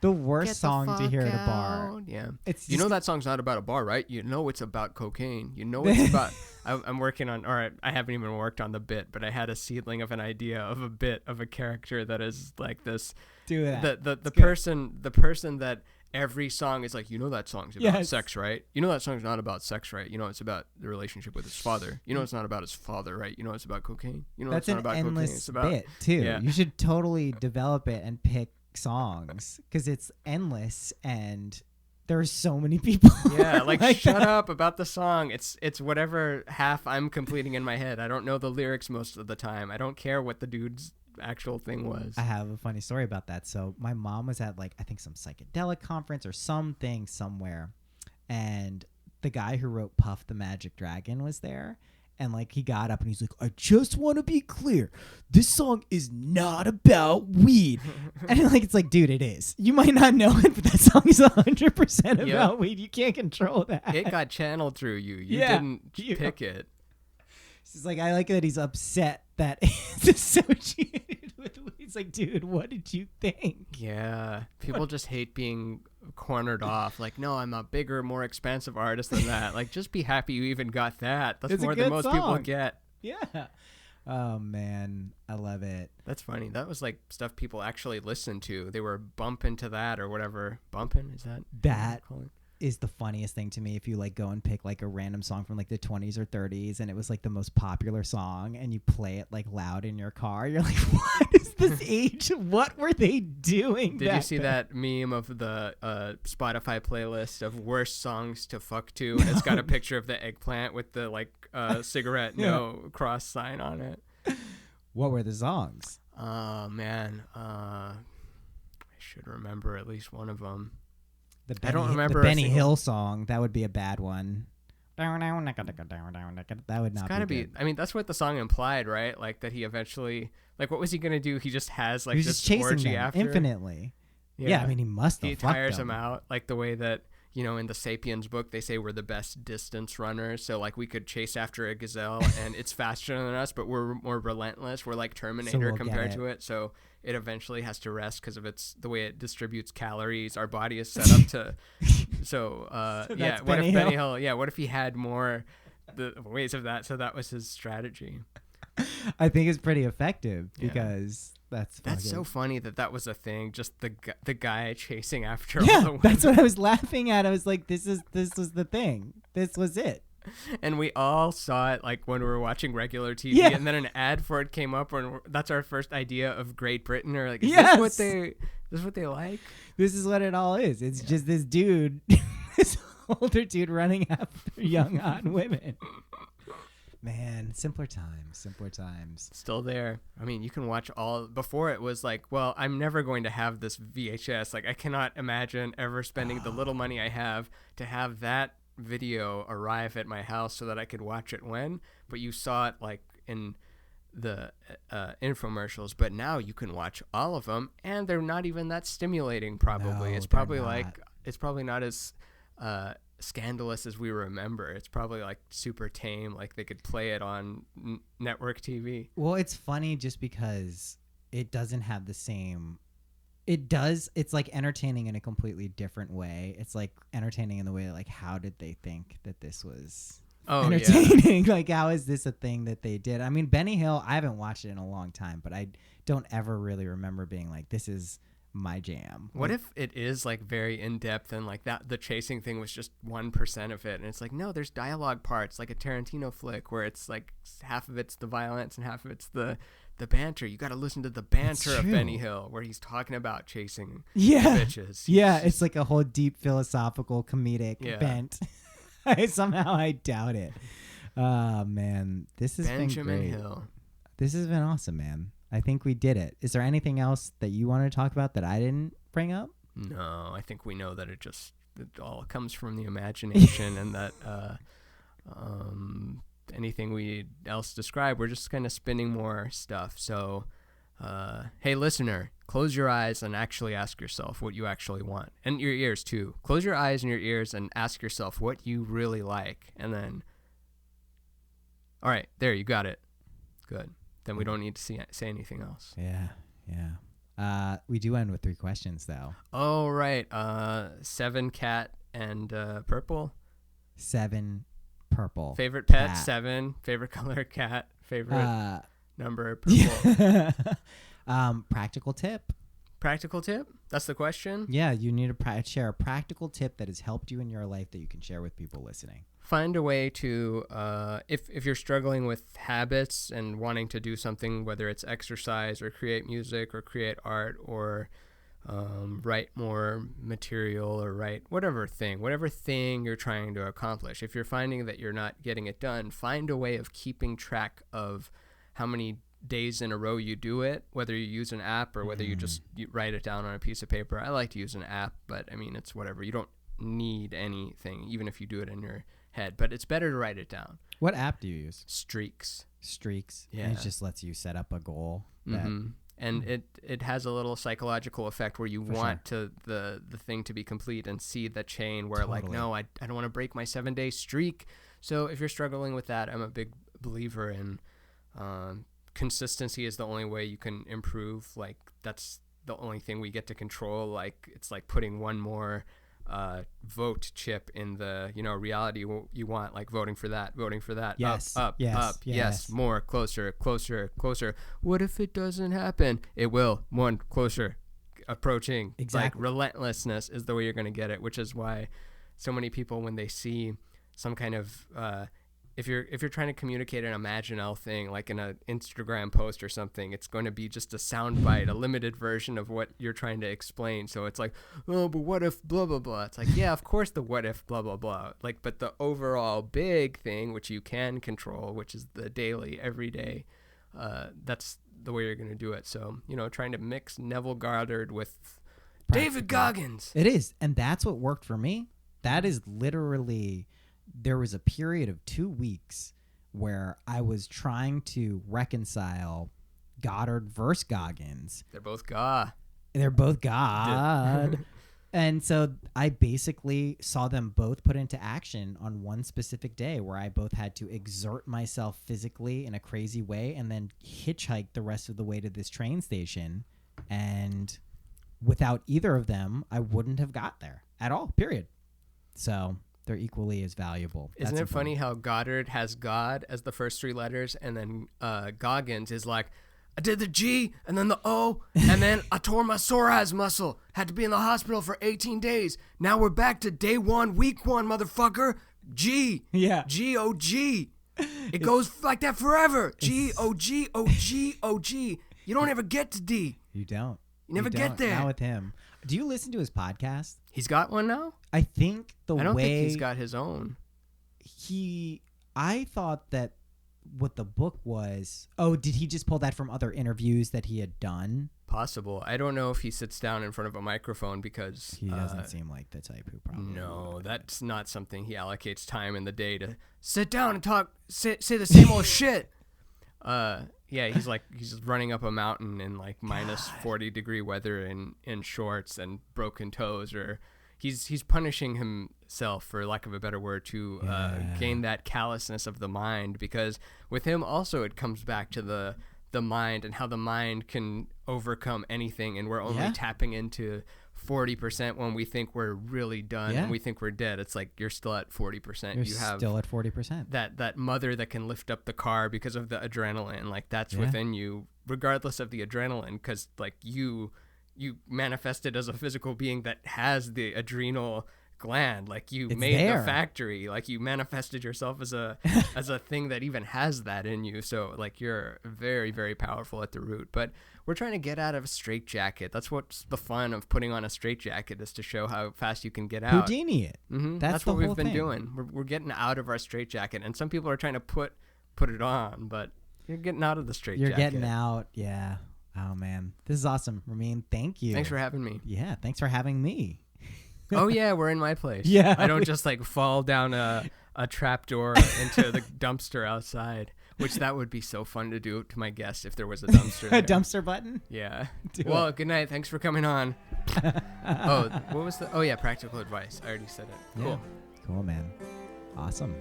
Speaker 3: The worst song to hear at a bar.
Speaker 2: Out. Yeah. That song's not about a bar, right? You know it's about cocaine. You know it's about... I'm working on... Or I haven't even worked on the bit, but I had a seedling of an idea of a bit of a character that is like this...
Speaker 3: Do that.
Speaker 2: The person that... Every song is like, that song's about sex, right? That song's not about sex, right? It's about the relationship with his father. It's not about his father, right? It's about cocaine.
Speaker 3: That's
Speaker 2: it's not
Speaker 3: an
Speaker 2: about
Speaker 3: endless
Speaker 2: cocaine. It's about
Speaker 3: bit, too.
Speaker 2: Yeah.
Speaker 3: You should totally develop it and pick songs because it's endless and there's so many people.
Speaker 2: Yeah, like shut up about the song. It's whatever half I'm completing in my head. I don't know the lyrics most of the time. I don't care what the dude's actual thing was.
Speaker 3: I have a funny story about that. So my mom was at like I think some psychedelic conference or something somewhere, and the guy who wrote Puff the Magic Dragon was there, And like he got up and he's like, I just want to be clear. This song is not about weed. And like it's like, dude, it is. You might not know it, but that song is 100% about weed. You can't control that.
Speaker 2: It got channeled through you. You didn't pick it.
Speaker 3: It's like I like that he's upset that it's associated with weed. It's like, dude, what did you think?
Speaker 2: Yeah. People just hate being cornered off. Like, no, I'm a bigger, more expensive artist than that. Like, just be happy you even got that. That's
Speaker 3: it's
Speaker 2: more than most people get.
Speaker 3: Yeah. Oh, man. I love it.
Speaker 2: That's funny. That was like stuff people actually listened to. They were bumping to that or whatever. Bumping? Is that?
Speaker 3: That is the funniest thing to me. If you like go and pick like a random song from like the 20s or 30s and it was like the most popular song and you play it like loud in your car, you're like, what is this age? What were they doing?
Speaker 2: Did you see that meme of the Spotify playlist of worst songs to fuck to? And it's got a picture of the eggplant with the like cigarette no cross sign on it.
Speaker 3: What were the songs?
Speaker 2: Man, I should remember at least one of them.
Speaker 3: I don't remember the Benny Hill song. That would be a bad one. That would not be good.
Speaker 2: I mean, that's what the song implied, right? Like that he eventually, like, what was he gonna do? He just has like
Speaker 3: He's
Speaker 2: this
Speaker 3: just chasing
Speaker 2: orgy
Speaker 3: them
Speaker 2: after
Speaker 3: infinitely. Yeah, I mean, he must have.
Speaker 2: He tires them out, like the way that, you know, in the Sapiens book, they say we're the best distance runners. So like we could chase after a gazelle and it's faster than us, but we're more relentless. We're like Terminator compared to it. So it eventually has to rest because of the way it distributes calories. Our body is set up to. So yeah, what if Benny Hill? Yeah, what if he had more the ways of that? So that was his strategy.
Speaker 3: I think it's pretty effective because that's
Speaker 2: so funny that was a thing. Just the guy chasing after.
Speaker 3: Yeah,
Speaker 2: all the women.
Speaker 3: That's what I was laughing at. I was like, this was the thing. This was it.
Speaker 2: And we all saw it like when we were watching regular TV, and then an ad for it came up, and that's our first idea of Great Britain. Or like, is this what they like?
Speaker 3: This is what it all is. It's just this dude, this older dude running after young hot women. Man, simpler times.
Speaker 2: Still there. I mean, you can watch all. Before it was like, well, I'm never going to have this VHS. Like, I cannot imagine ever spending the little money I have to have that video arrive at my house so that I could watch it when. But you saw it like in the infomercials. But now you can watch all of them, and they're not even that stimulating. Probably it's probably not as scandalous as we remember. It's probably like super tame, like they could play it on network TV.
Speaker 3: Well, it's funny just because it doesn't have the same. It does. It's like entertaining in a completely different way. It's like entertaining in the way that, like, how did they think that this was entertaining? Yeah. Like, how is this a thing that they did? I mean, Benny Hill, I haven't watched it in a long time, but I don't ever really remember being like, this is my jam.
Speaker 2: What if it is like very in depth and like that the chasing thing was just 1% of it, and it's like, no, there's dialogue parts like a Tarantino flick where it's like half of it's the violence and half of it's the banter. You got to listen to the banter of Benny Hill where he's talking about chasing bitches.
Speaker 3: It's like a whole deep philosophical comedic bent. Somehow I doubt it. Oh man, this has been great.
Speaker 2: Hill.
Speaker 3: This has been awesome, man. I think we did it. Is there anything else that you want to talk about that I didn't bring up?
Speaker 2: No, I think we know that it all comes from the imagination and that anything we else describe, we're just kind of spinning more stuff. So, hey, listener, close your eyes and actually ask yourself what you actually want. And your ears, too. Close your eyes and your ears and ask yourself what you really like. And then, all right, there, you got it. Good. Then we don't need to say anything else.
Speaker 3: Yeah. We do end with 3 questions, though.
Speaker 2: Oh, right. 7 cat and purple.
Speaker 3: 7 purple.
Speaker 2: Favorite pet, cat. 7. Favorite color, cat. Favorite number, purple.
Speaker 3: Practical tip.
Speaker 2: Practical tip? That's the question?
Speaker 3: Yeah, you need to share a practical tip that has helped you in your life that you can share with people listening.
Speaker 2: Find a way to, if you're struggling with habits and wanting to do something, whether it's exercise or create music or create art or write more material or write whatever thing you're trying to accomplish. If you're finding that you're not getting it done, find a way of keeping track of how many days in a row you do it, whether you use an app or whether you write it down on a piece of paper. I like to use an app, but I mean, it's whatever. You don't need anything, even if you do it in your head. But it's better to write it down.
Speaker 3: What app do you use?
Speaker 2: Streaks.
Speaker 3: Yeah. And it just lets you set up a goal.
Speaker 2: And it has a little psychological effect where you want the thing to be complete and see the chain where like, no, I don't want to break my 7-day streak. So if you're struggling with that, I'm a big believer in consistency is the only way you can improve. Like that's the only thing we get to control. Like it's like putting one more vote chip in the reality you want, like voting for that,
Speaker 3: yes,
Speaker 2: up, yes, more, closer. What if it doesn't happen? It will. One closer, approaching.
Speaker 3: Exactly.
Speaker 2: Like relentlessness is the way you're going to get it, which is why so many people, when they see some kind of if you're trying to communicate an imaginal thing, like in an Instagram post or something, it's going to be just a soundbite, a limited version of what you're trying to explain. So it's like, oh, but what if blah, blah, blah. It's like, yeah, of course the what if blah, blah, blah. Like, but the overall big thing, which you can control, which is the daily, everyday, that's the way you're going to do it. So, trying to mix Neville Goddard with David Goggins.
Speaker 3: It is. And that's what worked for me. That is literally... There was a period of 2 weeks where I was trying to reconcile Goddard versus Goggins.
Speaker 2: They're both God.
Speaker 3: They're both God. And so I basically saw them both put into action on one specific day where I both had to exert myself physically in a crazy way and then hitchhike the rest of the way to this train station. And without either of them, I wouldn't have got there at all, period. So... they're equally as valuable.
Speaker 2: Isn't it funny how Goddard has God as the first 3 letters, and then Goggins is like, I did the G and then the O, and then I tore my psoas muscle. Had to be in the hospital for 18 days. Now we're back to day 1, week 1, motherfucker. G.
Speaker 3: Yeah.
Speaker 2: G-O-G. It goes like that forever. G-O-G-O-G-O-G. You don't ever get to D.
Speaker 3: You don't.
Speaker 2: You never get there.
Speaker 3: Not with him. Do you listen to his podcast?
Speaker 2: He's got one now?
Speaker 3: I think
Speaker 2: I don't think he's got his own.
Speaker 3: I thought that what the book was... Oh, did he just pull that from other interviews that he had done?
Speaker 2: Possible. I don't know if he sits down in front of a microphone because...
Speaker 3: He doesn't seem like the type who probably...
Speaker 2: No, that's not something he allocates time in the day to sit down and talk, say the same old shit. Yeah, he's running up a mountain in like minus 40-degree weather in shorts and broken toes, or he's punishing himself, for lack of a better word, to gain that callousness of the mind, because with him also it comes back to the mind and how the mind can overcome anything, and we're only tapping into 40% when we think we're really done and we think we're dead. It's like you're still at 40%.
Speaker 3: You're still at 40%.
Speaker 2: That mother that can lift up the car because of the adrenaline, like that's within you, regardless of the adrenaline, because like you manifested as a physical being that has the adrenal gland, like you made the factory, like you manifested yourself as a thing that even has that in you. So like you're very, very powerful at the root. But we're trying to get out of a straitjacket. That's what's the fun of putting on a straitjacket, is to show how fast you can get out.
Speaker 3: Houdini it.
Speaker 2: That's what we've been doing. We're getting out of our straitjacket, and some people are trying to put it on, but you're getting out of the straitjacket.
Speaker 3: You're getting out. Yeah. Oh man, this is awesome, Ramin. Thank you.
Speaker 2: Thanks for having me.
Speaker 3: Yeah, thanks for having me.
Speaker 2: Oh yeah, we're in my place.
Speaker 3: Yeah,
Speaker 2: I don't just like fall down a trap door into the dumpster outside, which that would be so fun to do to my guests if there was a dumpster there.
Speaker 3: A dumpster button?
Speaker 2: Yeah. Well, good night. Thanks for coming on. What was the... Oh yeah, practical advice. I already said it.
Speaker 3: Yeah.
Speaker 2: Cool.
Speaker 3: Cool, man. Awesome.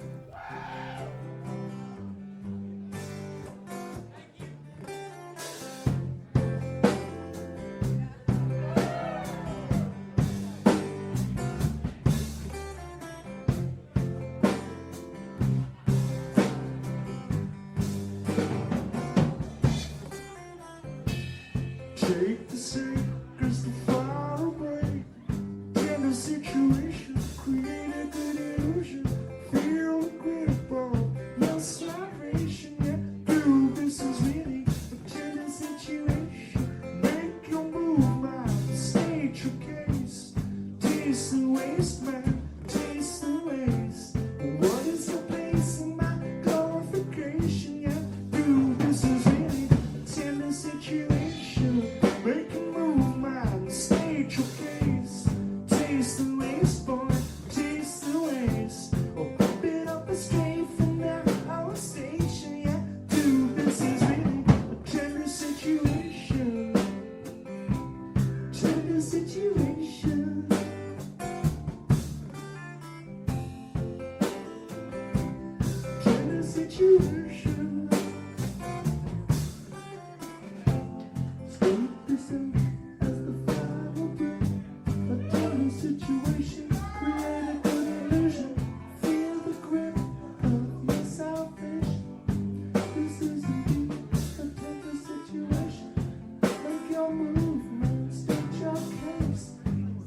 Speaker 4: Take the secrets to far away. In the situation, create a good illusion. Feel the grip of your soul. situation. Scope this in as the final break. A tiny situation, create a good illusion. Feel the grip of your salvation. This is indeed a tender situation. Make your movement, state your case.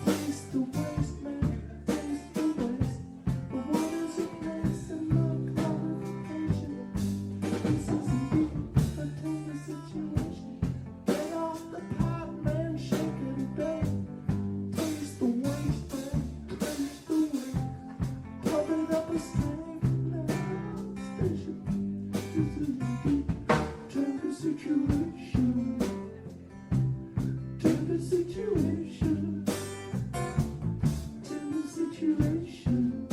Speaker 4: Taste the waste, man, taste the waste. But what is your place and no qualification? This is indeed a tender situation. Get off the pot, man, shake it and bake. Taste the waste, man, taste the waste. Pump it up a strength, man, station. This is indeed tender situation. Tender situation. Tender situation.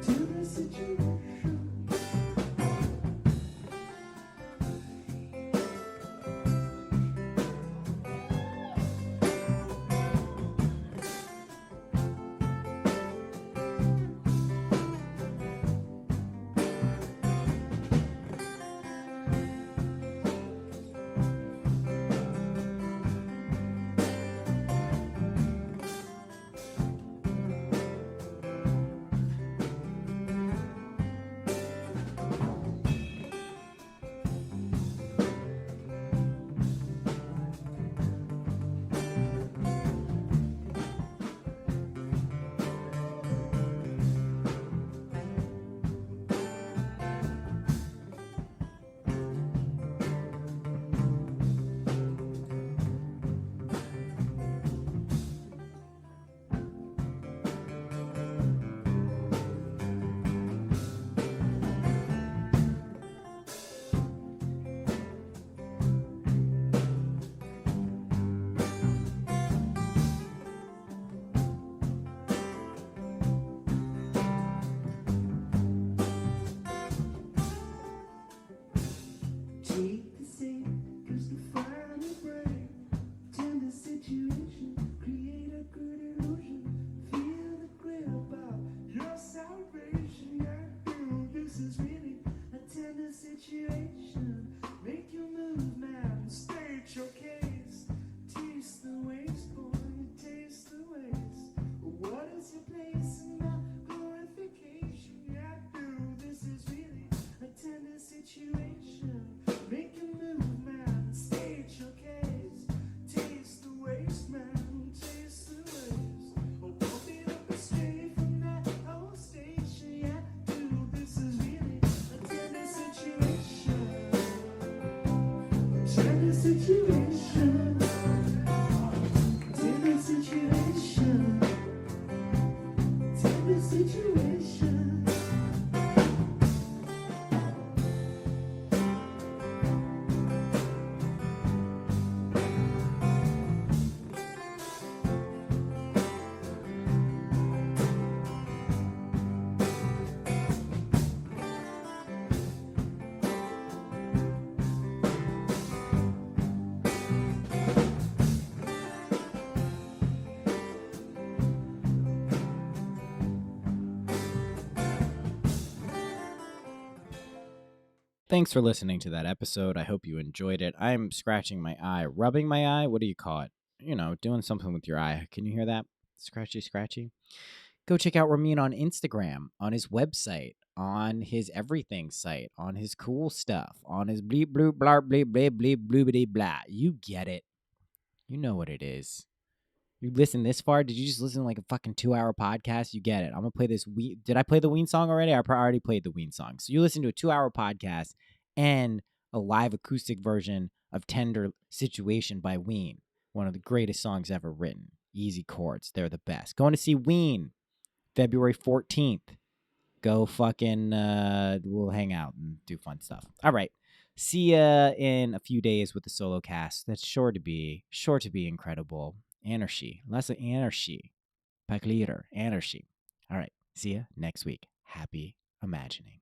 Speaker 4: Tender situation. Take the same, cause the final break. Tender situation, create a good illusion. Feel the grip about your salvation. Yeah, this is really a tender situation. Make you move, man, state your case. Taste the waste, boy, taste the waste. What is your place in that glorification? Yeah, this is really a tender situation. Make you move, man, state your case. Taste the waste, man, taste the waste. Won't it up astray from that old station? Yeah, this is really a tender situation. Tender situation. Tender situation. Tender situation.
Speaker 1: Thanks for listening to that episode. I hope you enjoyed it. I'm scratching my eye, rubbing my eye. What do you call it? You know, doing something with your eye. Can you hear that? Scratchy, scratchy. Go check out Ramin on Instagram, on his website, on his everything site, on his cool stuff, on his bleep bloop blah bleep bleep bleep bloobity blah. You get it. You know what it is. You listen this far? Did you just listen to like a fucking 2-hour podcast? You get it. I'm gonna play this. Did I play the Ween song already? I already played the Ween song. So you listen to a 2-hour podcast and a live acoustic version of "Tender Situation" by Ween, one of the greatest songs ever written. Easy chords, they're the best. Going to see Ween February 14th. Go fucking. We'll hang out and do fun stuff. All right. See ya in a few days with the solo cast. That's sure to be incredible. Anarchy. Less of anarchy. Pack leader. Anarchy. All right. See ya next week. Happy imagining.